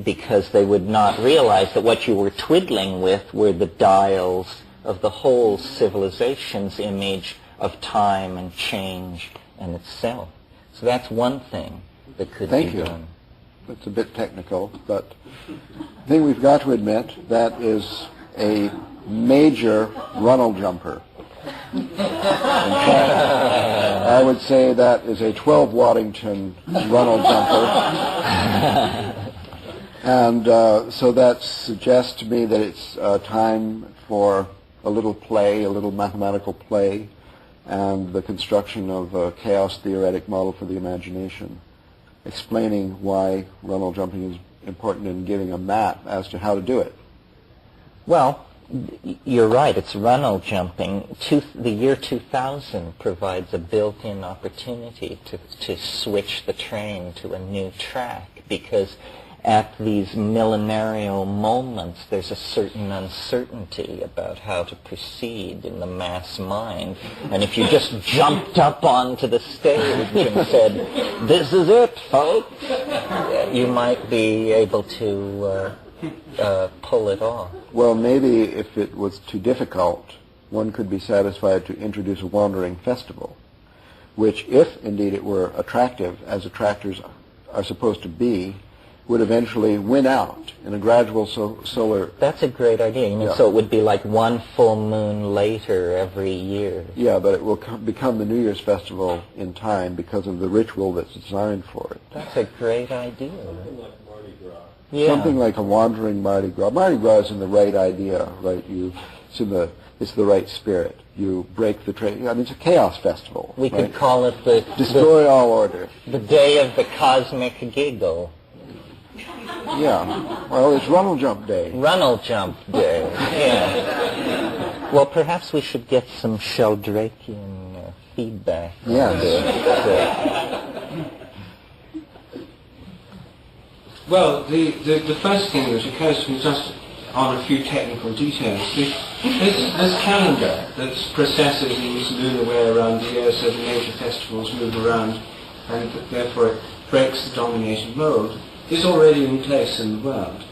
because they would not realize that what you were twiddling with were the dials of the whole civilization's image of time and change and itself. So that's one thing that could be done. It's a bit technical, but I think we've got to admit that is a major runnel jumper. In fact, I would say that is a 12 Waddington runnel jumper. And so that suggests to me that it's time for a little play, a little mathematical play, and the construction of a chaos theoretic model for the imagination, explaining why runnel jumping is important and giving a map as to how to do it. Well, you're right, it's runnel jumping. The year 2000 provides a built-in opportunity to switch the train to a new track, because at these millenarial moments there's a certain uncertainty about how to proceed in the mass mind. And if you just jumped up onto the stage and said, "This is it, folks," you might be able to pull it off. Well, maybe if it was too difficult, one could be satisfied to introduce a wandering festival, which, if indeed it were attractive, as attractors are supposed to be, would eventually win out in a gradual solar... That's a great idea. You mean, so it would be like one full moon later every year. Yeah, but it will become the New Year's festival in time because of the ritual that's designed for it. That's a great idea. Something like Mardi Gras. Yeah. Something like a wandering Mardi Gras. Mardi Gras is in the right idea, right? It's the right spirit. You break the train. I mean, it's a chaos festival. We right? could call it Destroy all order. the day of the cosmic giggle. Yeah. Well, it's Runnel Jump Day. Runnel Jump Day. Yeah. Well, perhaps we should get some Sheldrakean feedback. Yes. Well, the first thing that occurs to me, just on a few technical details, this calendar that processes in this lunar way around the year so the major festivals move around and therefore it breaks the dominating mold, is already in place in the world.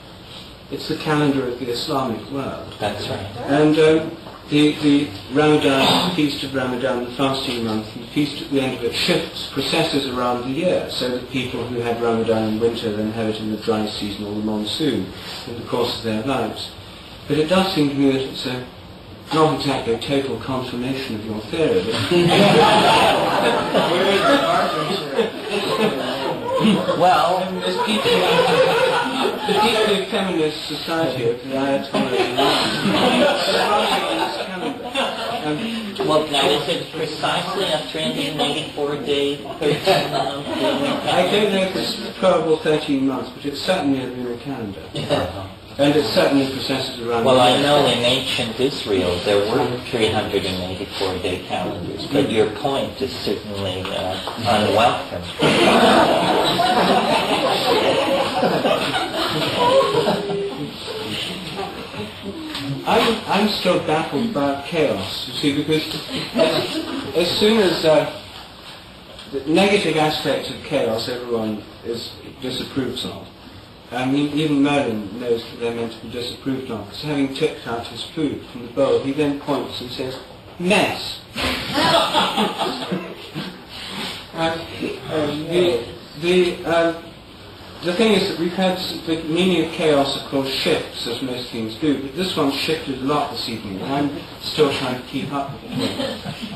It's the calendar of the Islamic world. That's right. And the Ramadan, the Feast of Ramadan, the fasting month, the feast at the end of it shifts, processes around the year, so that people who had Ramadan in winter then have it in the dry season or the monsoon in the course of their lives. But it does seem to me that it's not exactly a total confirmation of your theory. Well, There's the deeply feminist society of the Ayatollah in well, now is it precisely a 384-day, 13-month? I don't know if it's probable 13 months, but it's certainly a lunar calendar. And it certainly processes around. Well, I know in ancient Israel there were 384-day calendars, but your point is certainly unwelcome. I'm still baffled about chaos, you see, because as soon as the negative aspects of chaos everyone disapproves of, I mean, even Merlin knows that they're meant to be disapproved of, because having tipped out his food from the bowl, he then points and says, "Mess." The thing is that we've had the meaning of chaos, of course, shifts, as most things do, but this one shifted a lot this evening, and I'm still trying to keep up with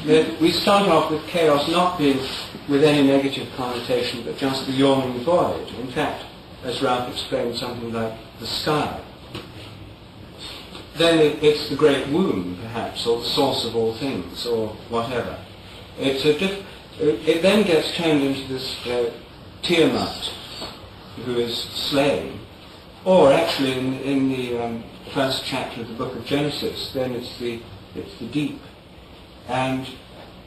it. We start off with chaos not being with any negative connotation, but just the yawning void. In fact, as Ralph explained, something like the sky. Then it's the great womb, perhaps, or the source of all things, or whatever. It then gets turned into this Tiamat, who is slain. Or actually, in the first chapter of the book of Genesis, then it's the deep. And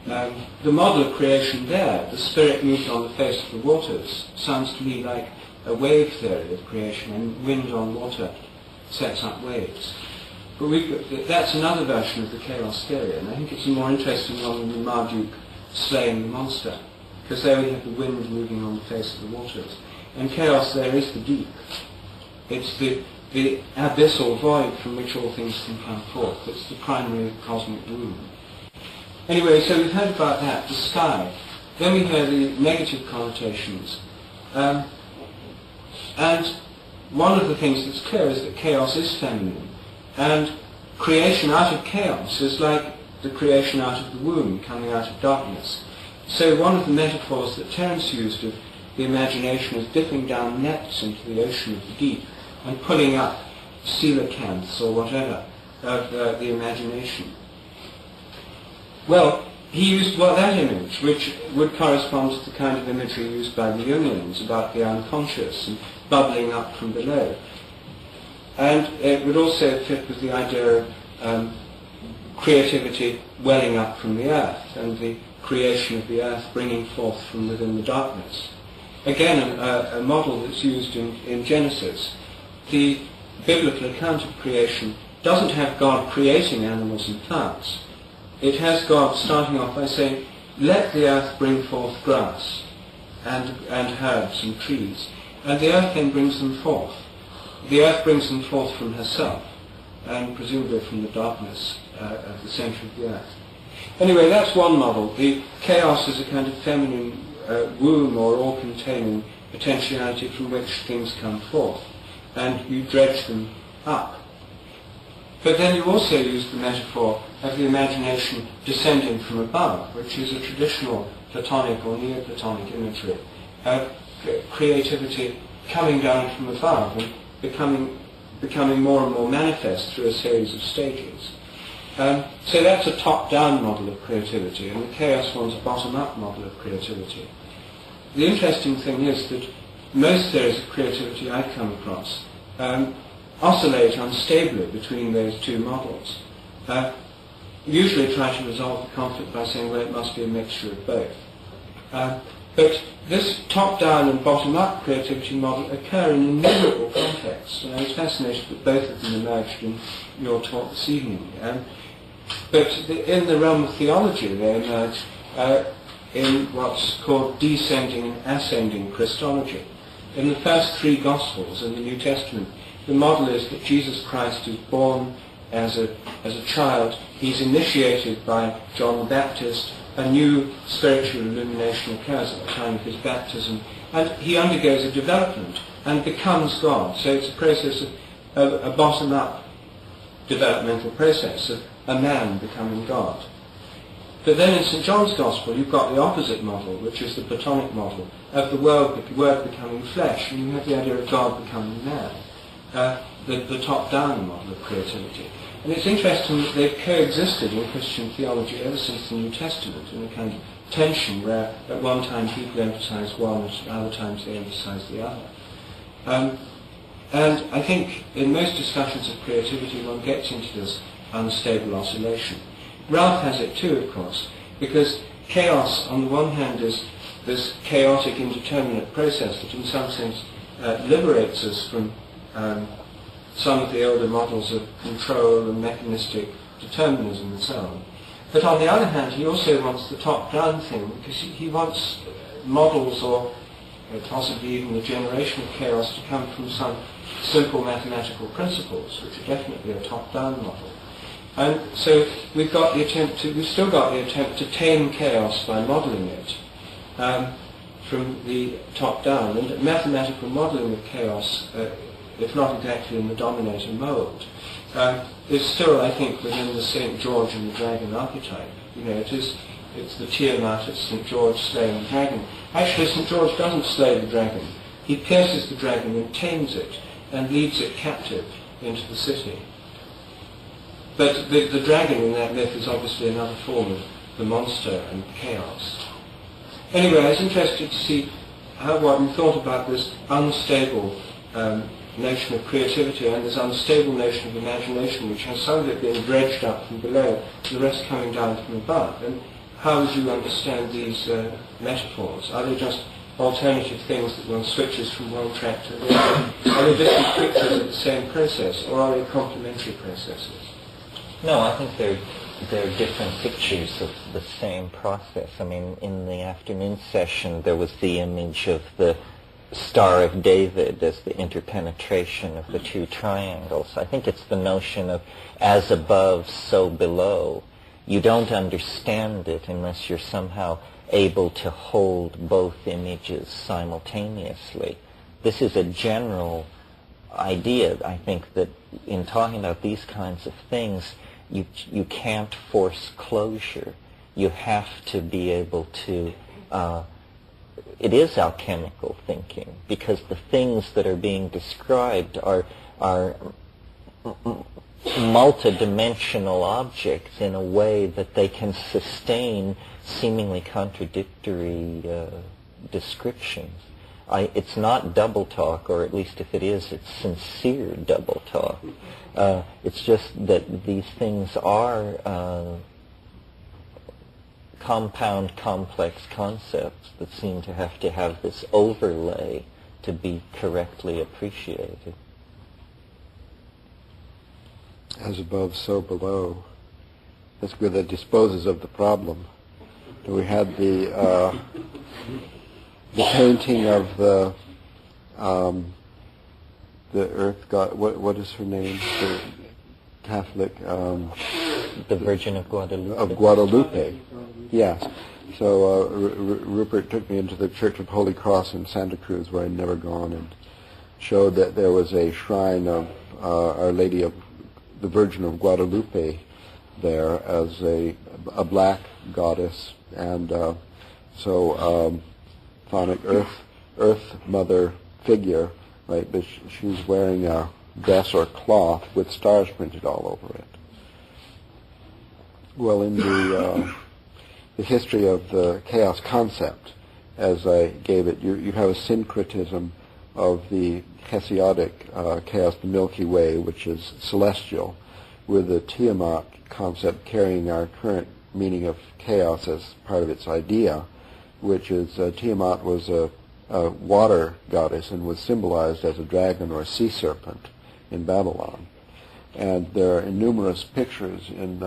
the model of creation there, the spirit moved on the face of the waters, sounds to me like a wave theory of creation, and wind on water sets up waves. But that's another version of the chaos theory, and I think it's a more interesting one than the Marduk slaying the monster, because there we have the wind moving on the face of the waters. And chaos there is the deep. It's the abyssal void from which all things can come forth. It's the primary cosmic womb. Anyway, so we've heard about that, the sky. Then we hear the negative connotations. And one of the things that's clear is that chaos is feminine. And creation out of chaos is like the creation out of the womb, coming out of darkness. So one of the metaphors that Terence used of the imagination is dipping down nets into the ocean of the deep and pulling up coelacanths or whatever of the imagination. Well, he used that image, which would correspond to the kind of imagery used by the Jungians about the unconscious and bubbling up from below. And it would also fit with the idea of creativity welling up from the earth and the creation of the earth bringing forth from within the darkness. Again, a model that's used in Genesis. The biblical account of creation doesn't have God creating animals and plants. It has God starting off by saying, let the earth bring forth grass and herbs and trees. And the earth then brings them forth. The earth brings them forth from herself, and presumably from the darkness at the centre of the earth. Anyway, that's one model. The chaos is a kind of feminine womb or all-containing potentiality from which things come forth, and you dredge them up. But then you also use the metaphor of the imagination descending from above, which is a traditional Platonic or Neoplatonic imagery of creativity coming down from above and becoming more and more manifest through a series of stages. So that's a top-down model of creativity, and the chaos one's a bottom-up model of creativity. The interesting thing is that most theories of creativity I've come across oscillate unstably between those two models. Usually try to resolve the conflict by saying, well, it must be a mixture of both. But this top-down and bottom-up creativity model occur in innumerable contexts, and I was fascinated that both of them emerged in your talk this evening. But in the realm of theology, they emerge in what's called descending and ascending Christology. In the first three Gospels in the New Testament, the model is that Jesus Christ is born as a child. He's initiated by John the Baptist. A new spiritual illumination occurs at the time of his baptism, and he undergoes a development and becomes God. So it's a process of a bottom-up developmental process of a man becoming God. But then in St. John's Gospel, you've got the opposite model, which is the Platonic model of the Word becoming flesh, and you have the idea of God becoming man, the top-down model of creativity. And it's interesting that they've coexisted in Christian theology ever since the New Testament in a kind of tension where at one time people emphasize one and at other times they emphasize the other. And I think in most discussions of creativity one gets into this unstable oscillation. Ralph has it too, of course, because chaos on the one hand is this chaotic indeterminate process that in some sense liberates us from some of the older models of control and mechanistic determinism and so on. But on the other hand, he also wants the top-down thing, because he wants models or possibly even the generation of chaos to come from some simple mathematical principles, which are definitely a top-down model. And so we've still got the attempt to tame chaos by modelling it from the top down. And mathematical modelling of chaos, if not exactly in the dominator mould, is still, I think, within the St. George and the dragon archetype. You know, it's the Tiamat, it's St. George slaying the dragon. Actually, St. George doesn't slay the dragon. He pierces the dragon and tames it and leads it captive into the city. But the dragon in that myth is obviously another form of the monster and chaos. Anyway, I was interested to see what you thought about this unstable notion of creativity and this unstable notion of imagination, which has some of it being dredged up from below, the rest coming down from above. And how would you understand these metaphors? Are they just alternative things that one switches from one track to the other? Are they different pictures of the same process, or are they complementary processes? No, I think they're different pictures of the same process. I mean, in the afternoon session, there was the image of the Star of David as the interpenetration of the two triangles. I think it's the notion of as above, so below. You don't understand it unless you're somehow able to hold both images simultaneously. This is a general idea, I think, that in talking about these kinds of things, you can't force closure. You have to be able to, it is alchemical thinking, because the things that are being described are multidimensional objects in a way that they can sustain seemingly contradictory descriptions. It's not double talk, or at least if it is, it's sincere double talk. It's just that these things are compound, complex concepts that seem to have this overlay to be correctly appreciated. As above, so below. That's good. That disposes of the problem. We had the painting of the Earth God. What is her name? The Catholic. The Virgin of Guadalupe. Of Guadalupe. Yes. So Rupert took me into the Church of Holy Cross in Santa Cruz, where I'd never gone, and showed that there was a shrine of Our Lady of the Virgin of Guadalupe there as a black goddess, and phonic Earth Mother figure, right? But she's wearing a dress or cloth with stars printed all over it. Well, in the history of the chaos concept, as I gave it, you have a syncretism of the Hesiodic chaos, the Milky Way, which is celestial, with the Tiamat concept carrying our current meaning of chaos as part of its idea, which is Tiamat was a water goddess and was symbolized as a dragon or a sea serpent in Babylon. And there are numerous pictures in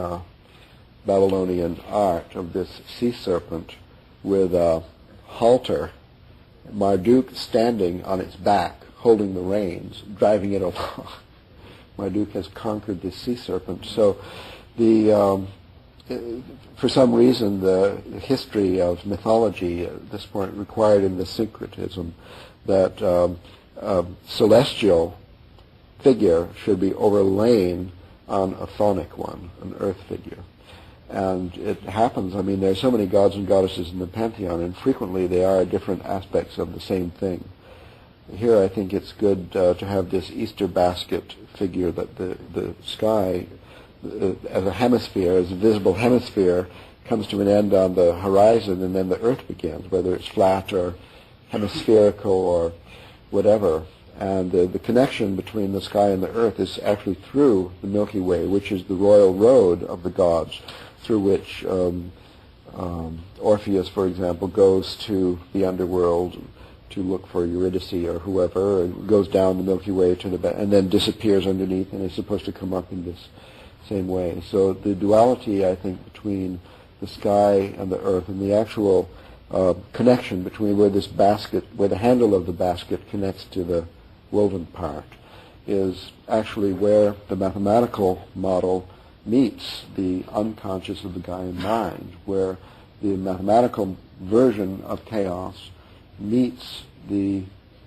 Babylonian art of this sea serpent with a halter, Marduk standing on its back, holding the reins, driving it along. Marduk has conquered the sea serpent. So for some reason, the history of mythology at this point required in the syncretism that a celestial figure should be overlain on a chthonic one, an earth figure. And it happens, I mean, there are so many gods and goddesses in the pantheon, and frequently they are different aspects of the same thing. Here I think it's good to have this Easter basket figure, that the sky as a hemisphere, as a visible hemisphere, comes to an end on the horizon, and then the earth begins, whether it's flat or hemispherical or whatever. And the connection between the sky and the earth is actually through the Milky Way, which is the royal road of the gods, through which Orpheus, for example, goes to the underworld to look for Eurydice or whoever, and goes down the Milky Way to and then disappears underneath, and is supposed to come up in this same way. So the duality, I think, between the sky and the earth, and the actual connection between where this basket, where the handle of the basket connects to the woven part, is actually where the mathematical model meets the unconscious of the Gaian mind, where the mathematical version of chaos meets the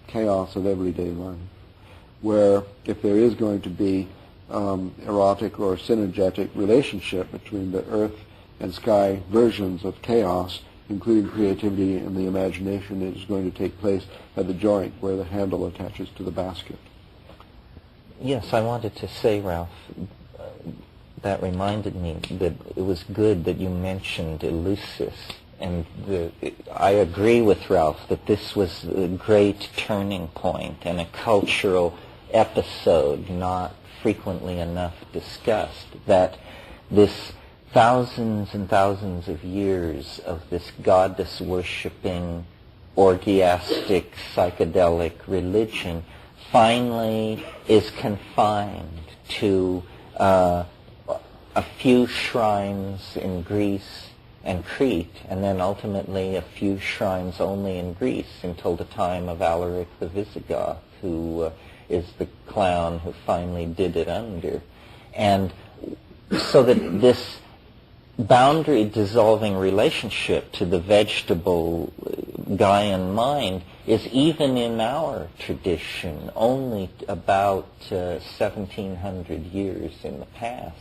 chaos of everyday life, where if there is going to be erotic or synergetic relationship between the earth and sky versions of chaos, including creativity and the imagination, it is going to take place at the joint where the handle attaches to the basket. Yes, I wanted to say, Ralph, that reminded me that it was good that you mentioned Eleusis. And I agree with Ralph that this was a great turning point and a cultural episode not frequently enough discussed, that this thousands and thousands of years of this goddess-worshipping, orgiastic, psychedelic religion finally is confined to a few shrines in Greece and Crete, and then ultimately a few shrines only in Greece until the time of Alaric the Visigoth, who is the clown who finally did it under. And so that this boundary dissolving relationship to the vegetable Gaian mind is even in our tradition only about 1700 years in the past.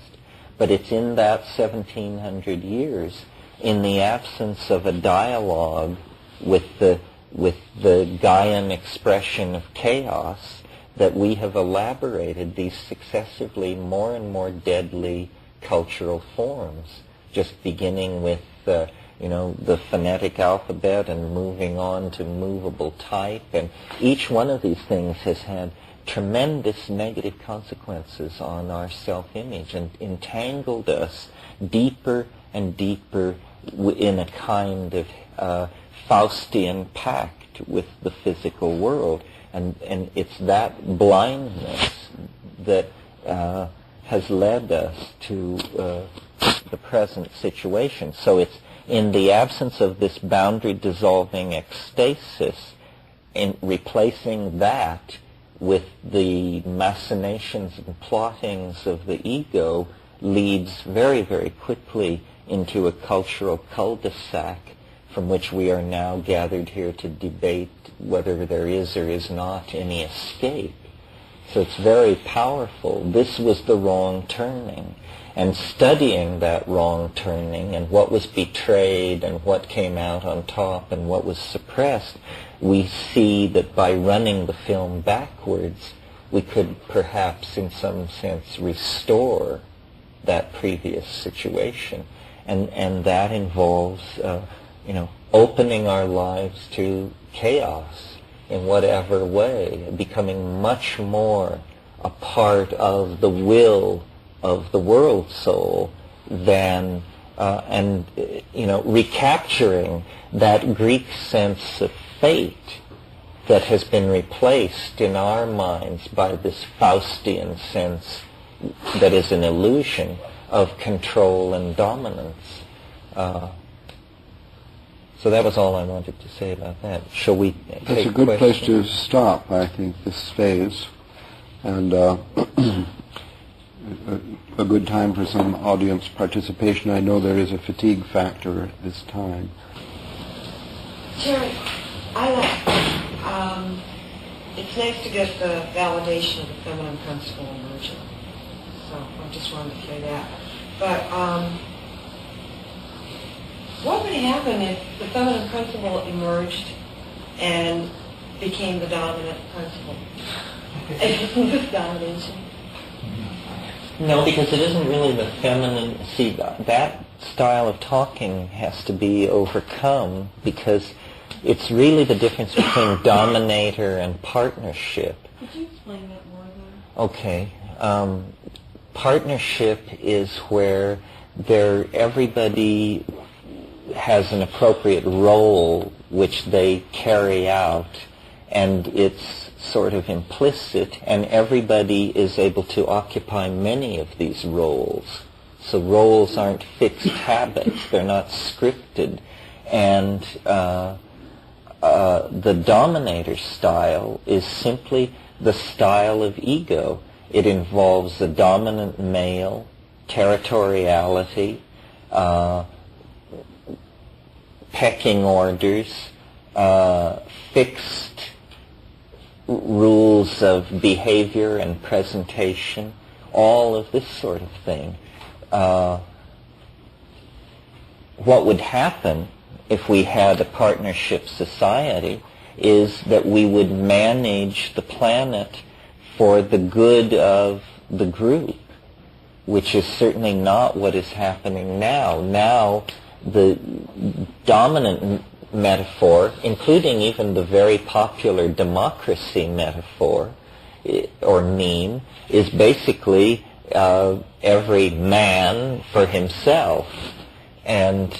But it's in that 1700 years, in the absence of a dialogue with the Gaian expression of chaos, that we have elaborated these successively more and more deadly cultural forms, just beginning with the phonetic alphabet and moving on to movable type. And each one of these things has had tremendous negative consequences on our self-image and entangled us deeper and deeper in a kind of Faustian pact with the physical world. And it's that blindness that has led us to the present situation. So it's in the absence of this boundary-dissolving ecstasis, in replacing that with the machinations and plottings of the ego leads very, very quickly into a cultural cul-de-sac from which we are now gathered here to debate whether there is or is not any escape. So it's very powerful. This was the wrong turning. And studying that wrong turning and what was betrayed and what came out on top and what was suppressed, we see that by running the film backwards, we could perhaps in some sense restore that previous situation. And that involves, opening our lives to chaos in whatever way, becoming much more a part of the will of the world soul than, recapturing that Greek sense of fate that has been replaced in our minds by this Faustian sense that is an illusion of control and dominance. So that was all I wanted to say about that. Shall we take That's a good place questions? to stop, I think, this phase. And a good time for some audience participation. I know there is a fatigue factor at this time. Terry, it's nice to get the validation of the feminine principle emerging. So I just wanted to say that. But what would happen if the feminine principle emerged and became the dominant principle? Isn't this domination? No, because it isn't really the feminine. See, that style of talking has to be overcome because it's really the difference between dominator and partnership. Could you explain that more, though? Okay. Partnership is where everybody has an appropriate role which they carry out, and it's sort of implicit, and everybody is able to occupy many of these roles. So roles aren't fixed habits, they're not scripted. And the dominator style is simply the style of ego. It involves the dominant male, territoriality, pecking orders, fixed rules of behavior and presentation, all of this sort of thing. What would happen if we had a partnership society is that we would manage the planet for the good of the group, which is certainly not what is happening now. Now, the dominant metaphor, including even the very popular democracy metaphor or meme, is basically every man for himself. And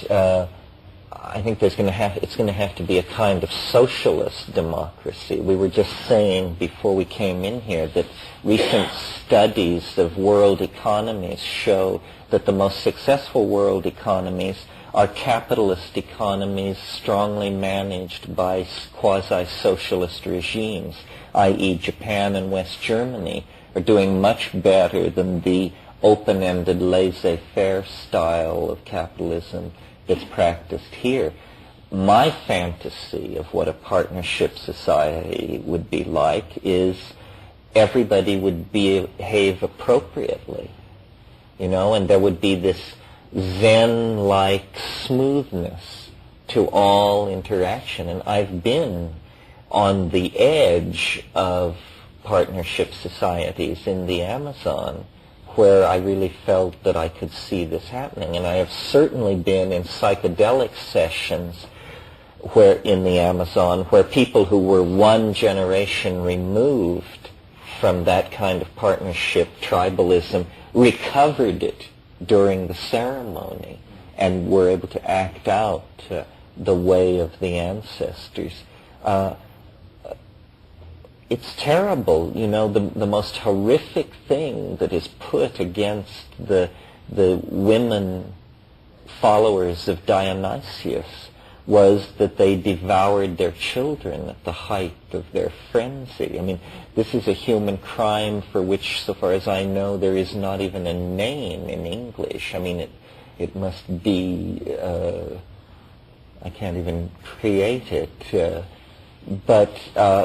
I think it's going to have to be a kind of socialist democracy. We were just saying before we came in here that recent studies of world economies show that the most successful world economies are capitalist economies strongly managed by quasi-socialist regimes, i.e. Japan and West Germany are doing much better than the open-ended laissez-faire style of capitalism that's practiced here. My fantasy of what a partnership society would be like is everybody would behave appropriately, and there would be this Zen-like smoothness to all interaction. And I've been on the edge of partnership societies in the Amazon where I really felt that I could see this happening. And I have certainly been in psychedelic sessions where in the Amazon where people who were one generation removed from that kind of partnership, tribalism, recovered it during the ceremony and were able to act out the way of the ancestors. It's terrible, you know, the most horrific thing that is put against the women followers of Dionysius was that they devoured their children at the height of their frenzy. I mean, this is a human crime for which, so far as I know, there is not even a name in English. I mean, it must be, I can't even create it, but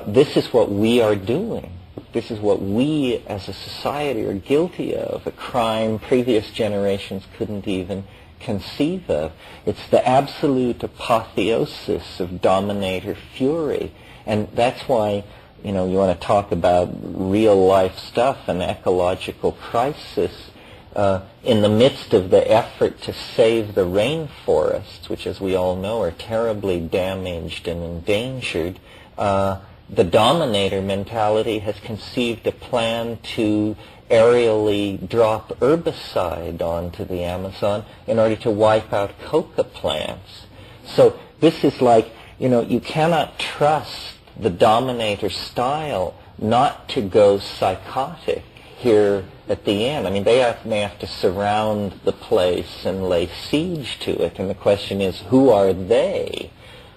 this is what we are doing. This is what we as a society are guilty of, a crime previous generations couldn't even conceive of. It's the absolute apotheosis of dominator fury. And that's why, you know, you want to talk about real life stuff and ecological crisis. In the midst of the effort to save the rainforests, which as we all know are terribly damaged and endangered, the dominator mentality has conceived a plan to aerially drop herbicide onto the Amazon in order to wipe out coca plants. So this is like, you know, you cannot trust the dominator style not to go psychotic here at the end. I mean, they may have to surround the place and lay siege to it, and the question is, who are they?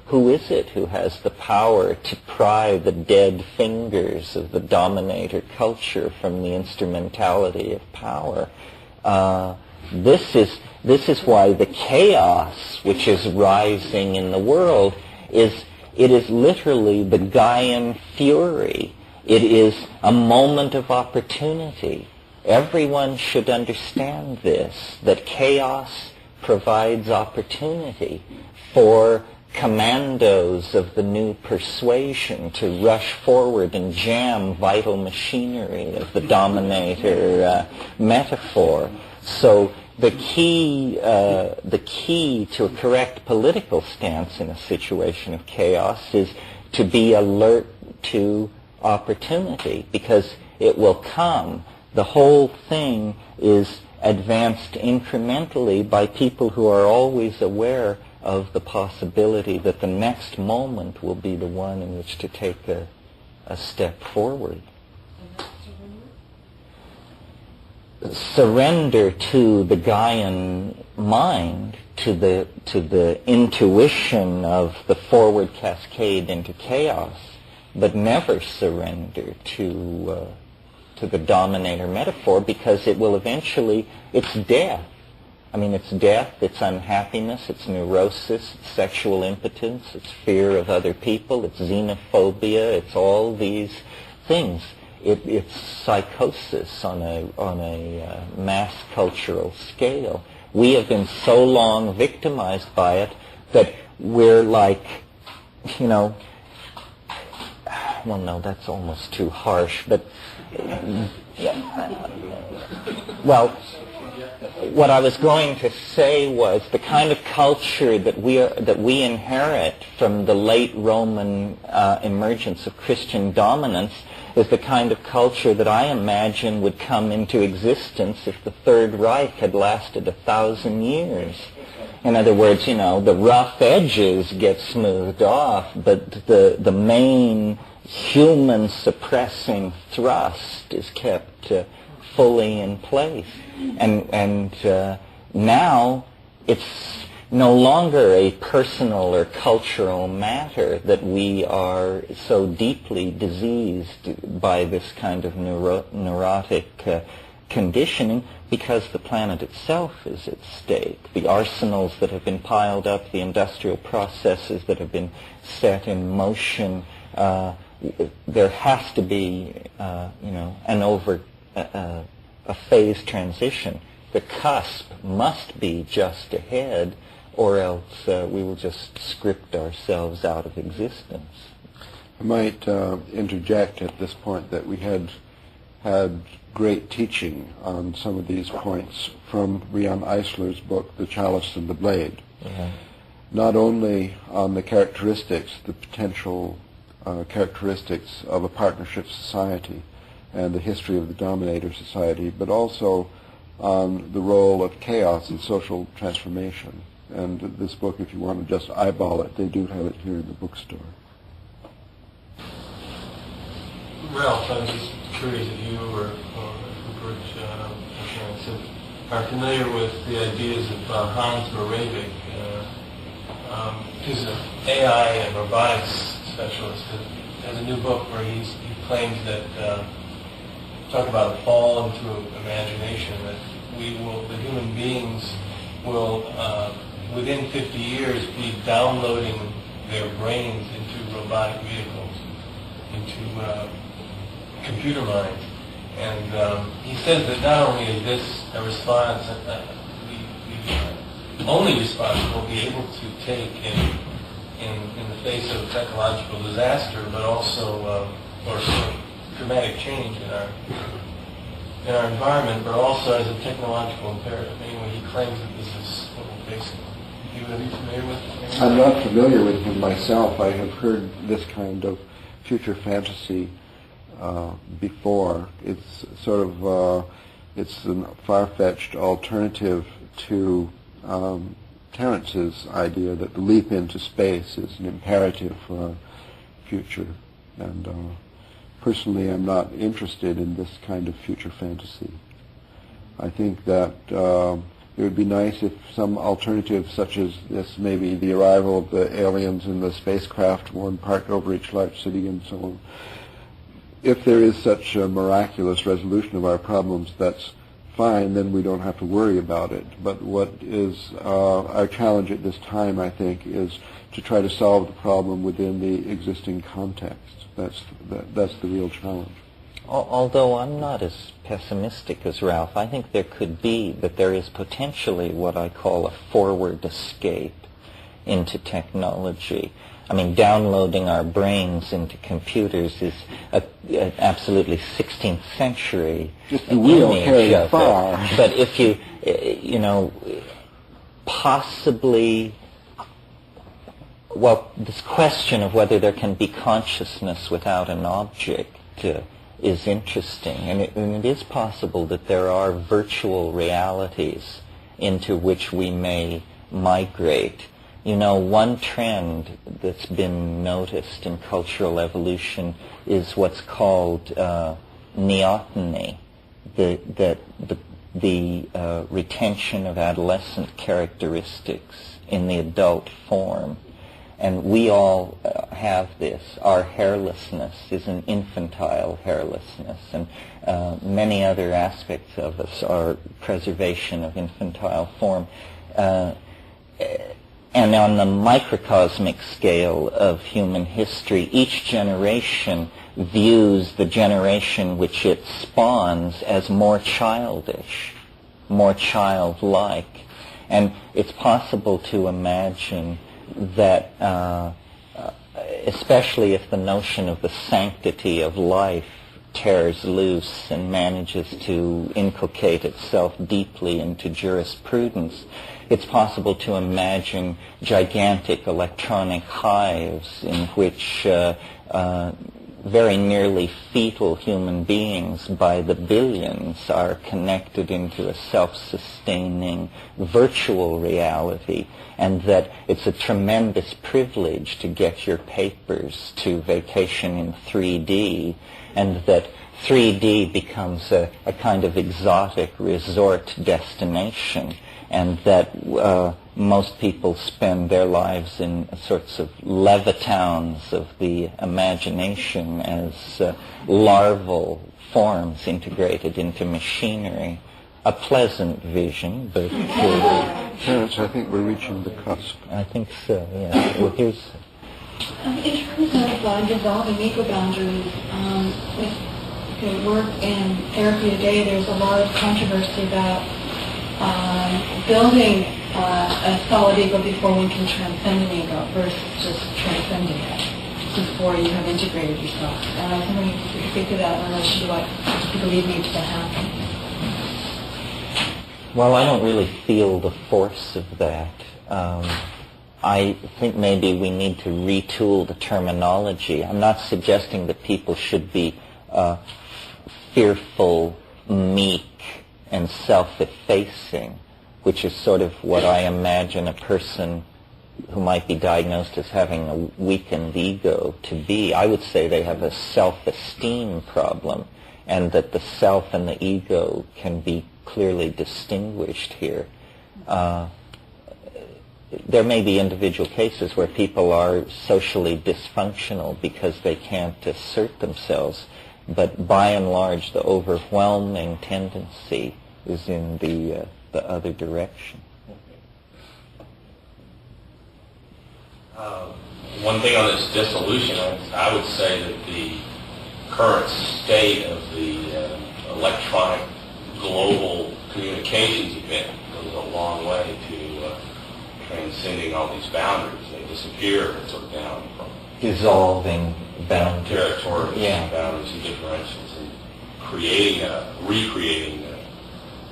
Who is it who has the power to pry the dead fingers of the dominator culture from the instrumentality of power? This is why the chaos which is rising in the world is literally the Gaian fury. It is a moment of opportunity. Everyone should understand this, that chaos provides opportunity for commandos of the new persuasion to rush forward and jam vital machinery of the dominator metaphor. So the key to a correct political stance in a situation of chaos is to be alert to opportunity, because it will come. The whole thing is advanced incrementally by people who are always aware of the possibility that the next moment will be the one in which to take a step forward. Surrender to the Gaian mind, to the intuition of the forward cascade into chaos, but never surrender to the dominator metaphor, because it will eventually, it's death. I mean, it's death, it's unhappiness, it's neurosis, it's sexual impotence, it's fear of other people, it's xenophobia, it's all these things. It's psychosis on a mass cultural scale. We have been so long victimized by it that we're like, you know, well, no, that's almost too harsh, but, well, what I was going to say was the kind of culture that we inherit from the late Roman emergence of Christian dominance is the kind of culture that I imagine would come into existence if the Third Reich had lasted 1,000 years. In other words, you know, the rough edges get smoothed off, but the main human suppressing thrust is kept fully in place. And now it's no longer a personal or cultural matter that we are so deeply diseased by this kind of neurotic conditioning, because the planet itself is at stake. The arsenals that have been piled up, the industrial processes that have been set in motion, there has to be, a phase transition. The cusp must be just ahead, or else we will just script ourselves out of existence. I might interject at this point that we had had great teaching on some of these points from Rian Eisler's book, The Chalice and the Blade. Yeah. Not only on the characteristics, the potential characteristics of a partnership society and the history of the dominator society, but also on the role of chaos in social transformation. And this book, if you want to just eyeball it, they do have it here in the bookstore. Ralph, I was just curious if you or Rupert are familiar with the ideas of Hans Moravec, who's an AI and robotics specialist, has a new book where he claims that talk about a fall into imagination, that the human beings will within 50 years be downloading their brains into robotic vehicles, into computer minds. And he says that not only is this a response, the only response we'll be able to take in the face of technological disaster, but also or dramatic change in our environment, but also as a technological imperative. Anyway, he claims that this is what we're facing. Are you familiar with him? I'm not familiar with him myself. I have heard this kind of future fantasy before. It's sort of it's a far-fetched alternative to Terence's idea that the leap into space is an imperative for our future. And personally, I'm not interested in this kind of future fantasy. I think that it would be nice if some alternative such as this, maybe the arrival of the aliens in the spacecraft, one parked over each large city and so on. If there is such a miraculous resolution of our problems, that's fine, then we don't have to worry about it. But what is our challenge at this time, I think, is to try to solve the problem within the existing context. That's the real challenge. Although I'm not as pessimistic as Ralph, I think there is potentially what I call a forward escape into technology. I mean, downloading our brains into computers is an absolutely 16th century just the wheel carries far. But if you possibly, well, this question of whether there can be consciousness without an object is interesting. And it is possible that there are virtual realities into which we may migrate. One trend that's been noticed in cultural evolution is what's called neoteny, the retention of adolescent characteristics in the adult form. And we all have this. Our hairlessness is an infantile hairlessness, and many other aspects of us are preservation of infantile form. And on the microcosmic scale of human history, each generation views the generation which it spawns as more childish, more childlike. And it's possible to imagine that, especially if the notion of the sanctity of life tears loose and manages to inculcate itself deeply into jurisprudence, it's possible to imagine gigantic electronic hives in which very nearly fetal human beings by the billions are connected into a self-sustaining virtual reality, and that it's a tremendous privilege to get your papers to vacation in 3D, and that 3D becomes a kind of exotic resort destination, and that most people spend their lives in sorts of levitowns of the imagination as larval forms integrated into machinery. A pleasant vision, but... Terence, I think we're reaching the cusp. I think so, yeah. Well, here's... In terms of dissolving ego boundaries, with work and therapy today, there's a lot of controversy about building a solid ego before one can transcend an ego versus just transcending it before you have integrated yourself. And I was wondering if you could speak to that in relation to what you believe needs to happen? Well, I don't really feel the force of that. I think maybe we need to retool the terminology. I'm not suggesting that people should be fearful, meek, and self-effacing, which is sort of what I imagine a person who might be diagnosed as having a weakened ego to be. I would say they have a self-esteem problem, and that the self and the ego can be clearly distinguished here. There may be individual cases where people are socially dysfunctional because they can't assert themselves, but by and large the overwhelming tendency is in the other direction. One thing on this dissolution, I would say that the current state of the electronic global communications event goes a long way to transcending all these boundaries. They disappear sort of down from Dissolving boundaries. territories, Yeah. boundaries and differentials, and recreating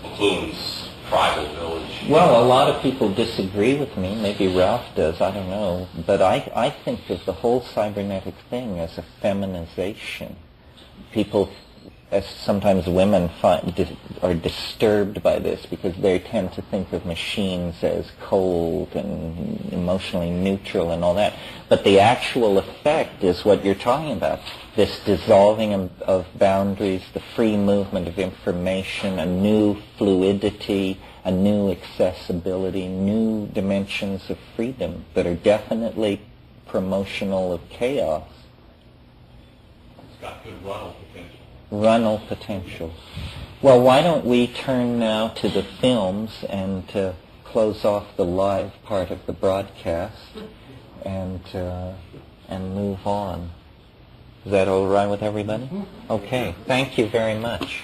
McLuhan's tribal village. Well, a lot of people disagree with me. Maybe Ralph does, I don't know. But I think of the whole cybernetic thing as a feminization. People, as sometimes women are disturbed by this because they tend to think of machines as cold and emotionally neutral and all that. But the actual effect is what you're talking about. This dissolving of boundaries, the free movement of information, a new fluidity, a new accessibility, new dimensions of freedom that are definitely promotional of chaos. It's got good runnel potential. Runnel potential. Well, why don't we turn now to the films and close off the live part of the broadcast and move on. Is that all right with everybody? Okay. Thank you very much.